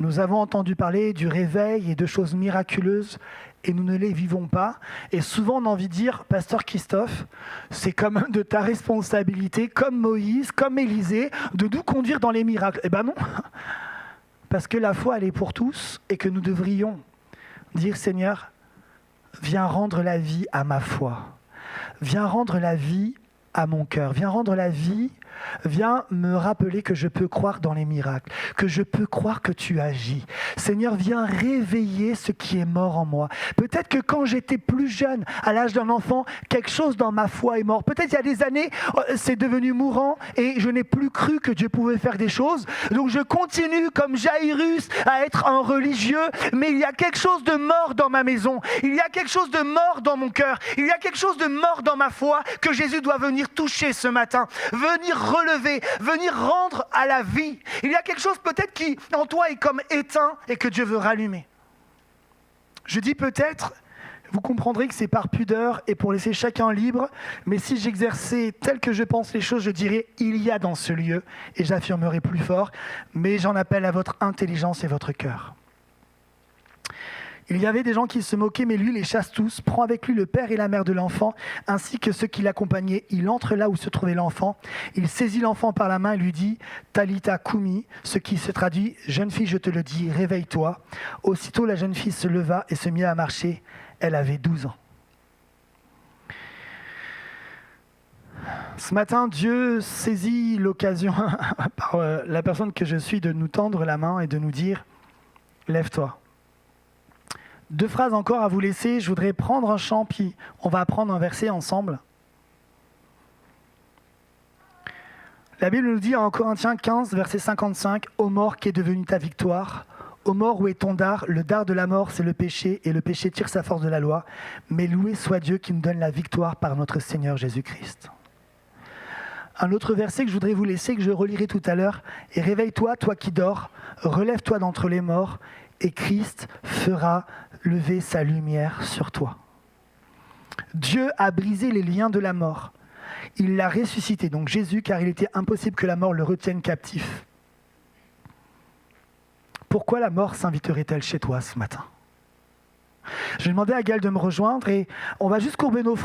Nous avons entendu parler du réveil et de choses miraculeuses et nous ne les vivons pas. Et souvent, on a envie de dire, Pasteur Christophe, c'est quand même de ta responsabilité, comme Moïse, comme Élisée, de nous conduire dans les miracles. Eh ben non, parce que la foi, elle est pour tous et que nous devrions dire, Seigneur, viens rendre la vie à ma foi. Viens rendre la vie à mon cœur. Viens rendre la vie, viens me rappeler que je peux croire dans les miracles, que je peux croire que tu agis. Seigneur, viens réveiller ce qui est mort en moi. Peut-être que quand j'étais plus jeune, à l'âge d'un enfant, quelque chose dans ma foi est mort. Peut-être il y a des années, c'est devenu mourant et je n'ai plus cru que Dieu pouvait faire des choses. Donc je continue comme Jairus à être un religieux, mais il y a quelque chose de mort dans ma maison. Il y a quelque chose de mort dans mon cœur. Il y a quelque chose de mort dans ma foi que Jésus doit venir toucher ce matin, venir relever, venir rendre à la vie. Il y a quelque chose peut-être qui en toi est comme éteint et que Dieu veut rallumer. Je dis peut-être, vous comprendrez que c'est par pudeur et pour laisser chacun libre, mais si j'exerçais tel que je pense les choses, je dirais il y a dans ce lieu et j'affirmerai plus fort, mais j'en appelle à votre intelligence et votre cœur. Il y avait des gens qui se moquaient, mais lui les chasse tous, prend avec lui le père et la mère de l'enfant, ainsi que ceux qui l'accompagnaient. Il entre là où se trouvait l'enfant, il saisit l'enfant par la main et lui dit « Talitha Koumi », ce qui se traduit « Jeune fille, je te le dis, réveille-toi ». Aussitôt la jeune fille se leva et se mit à marcher. Elle avait 12 ans. Ce matin, Dieu saisit l'occasion par la personne que je suis de nous tendre la main et de nous dire « Lève-toi ». 2 phrases encore à vous laisser. Je voudrais prendre un chant, puis on va apprendre un verset ensemble. La Bible nous dit en Corinthiens 15, verset 55, « Ô mort, qu'est devenue ta victoire ? Ô mort, où est ton dard ? Le dard de la mort, c'est le péché, et le péché tire sa force de la loi. Mais loué soit Dieu qui nous donne la victoire par notre Seigneur Jésus-Christ. » Un autre verset que je voudrais vous laisser, que je relirai tout à l'heure, « Et réveille-toi, toi qui dors, relève-toi d'entre les morts, et Christ fera lever sa lumière sur toi. » Dieu a brisé les liens de la mort. Il l'a ressuscité, donc Jésus, car il était impossible que la mort le retienne captif. Pourquoi la mort s'inviterait-elle chez toi ce matin? Je vais demander à Gaël de me rejoindre et on va juste courber nos fronts.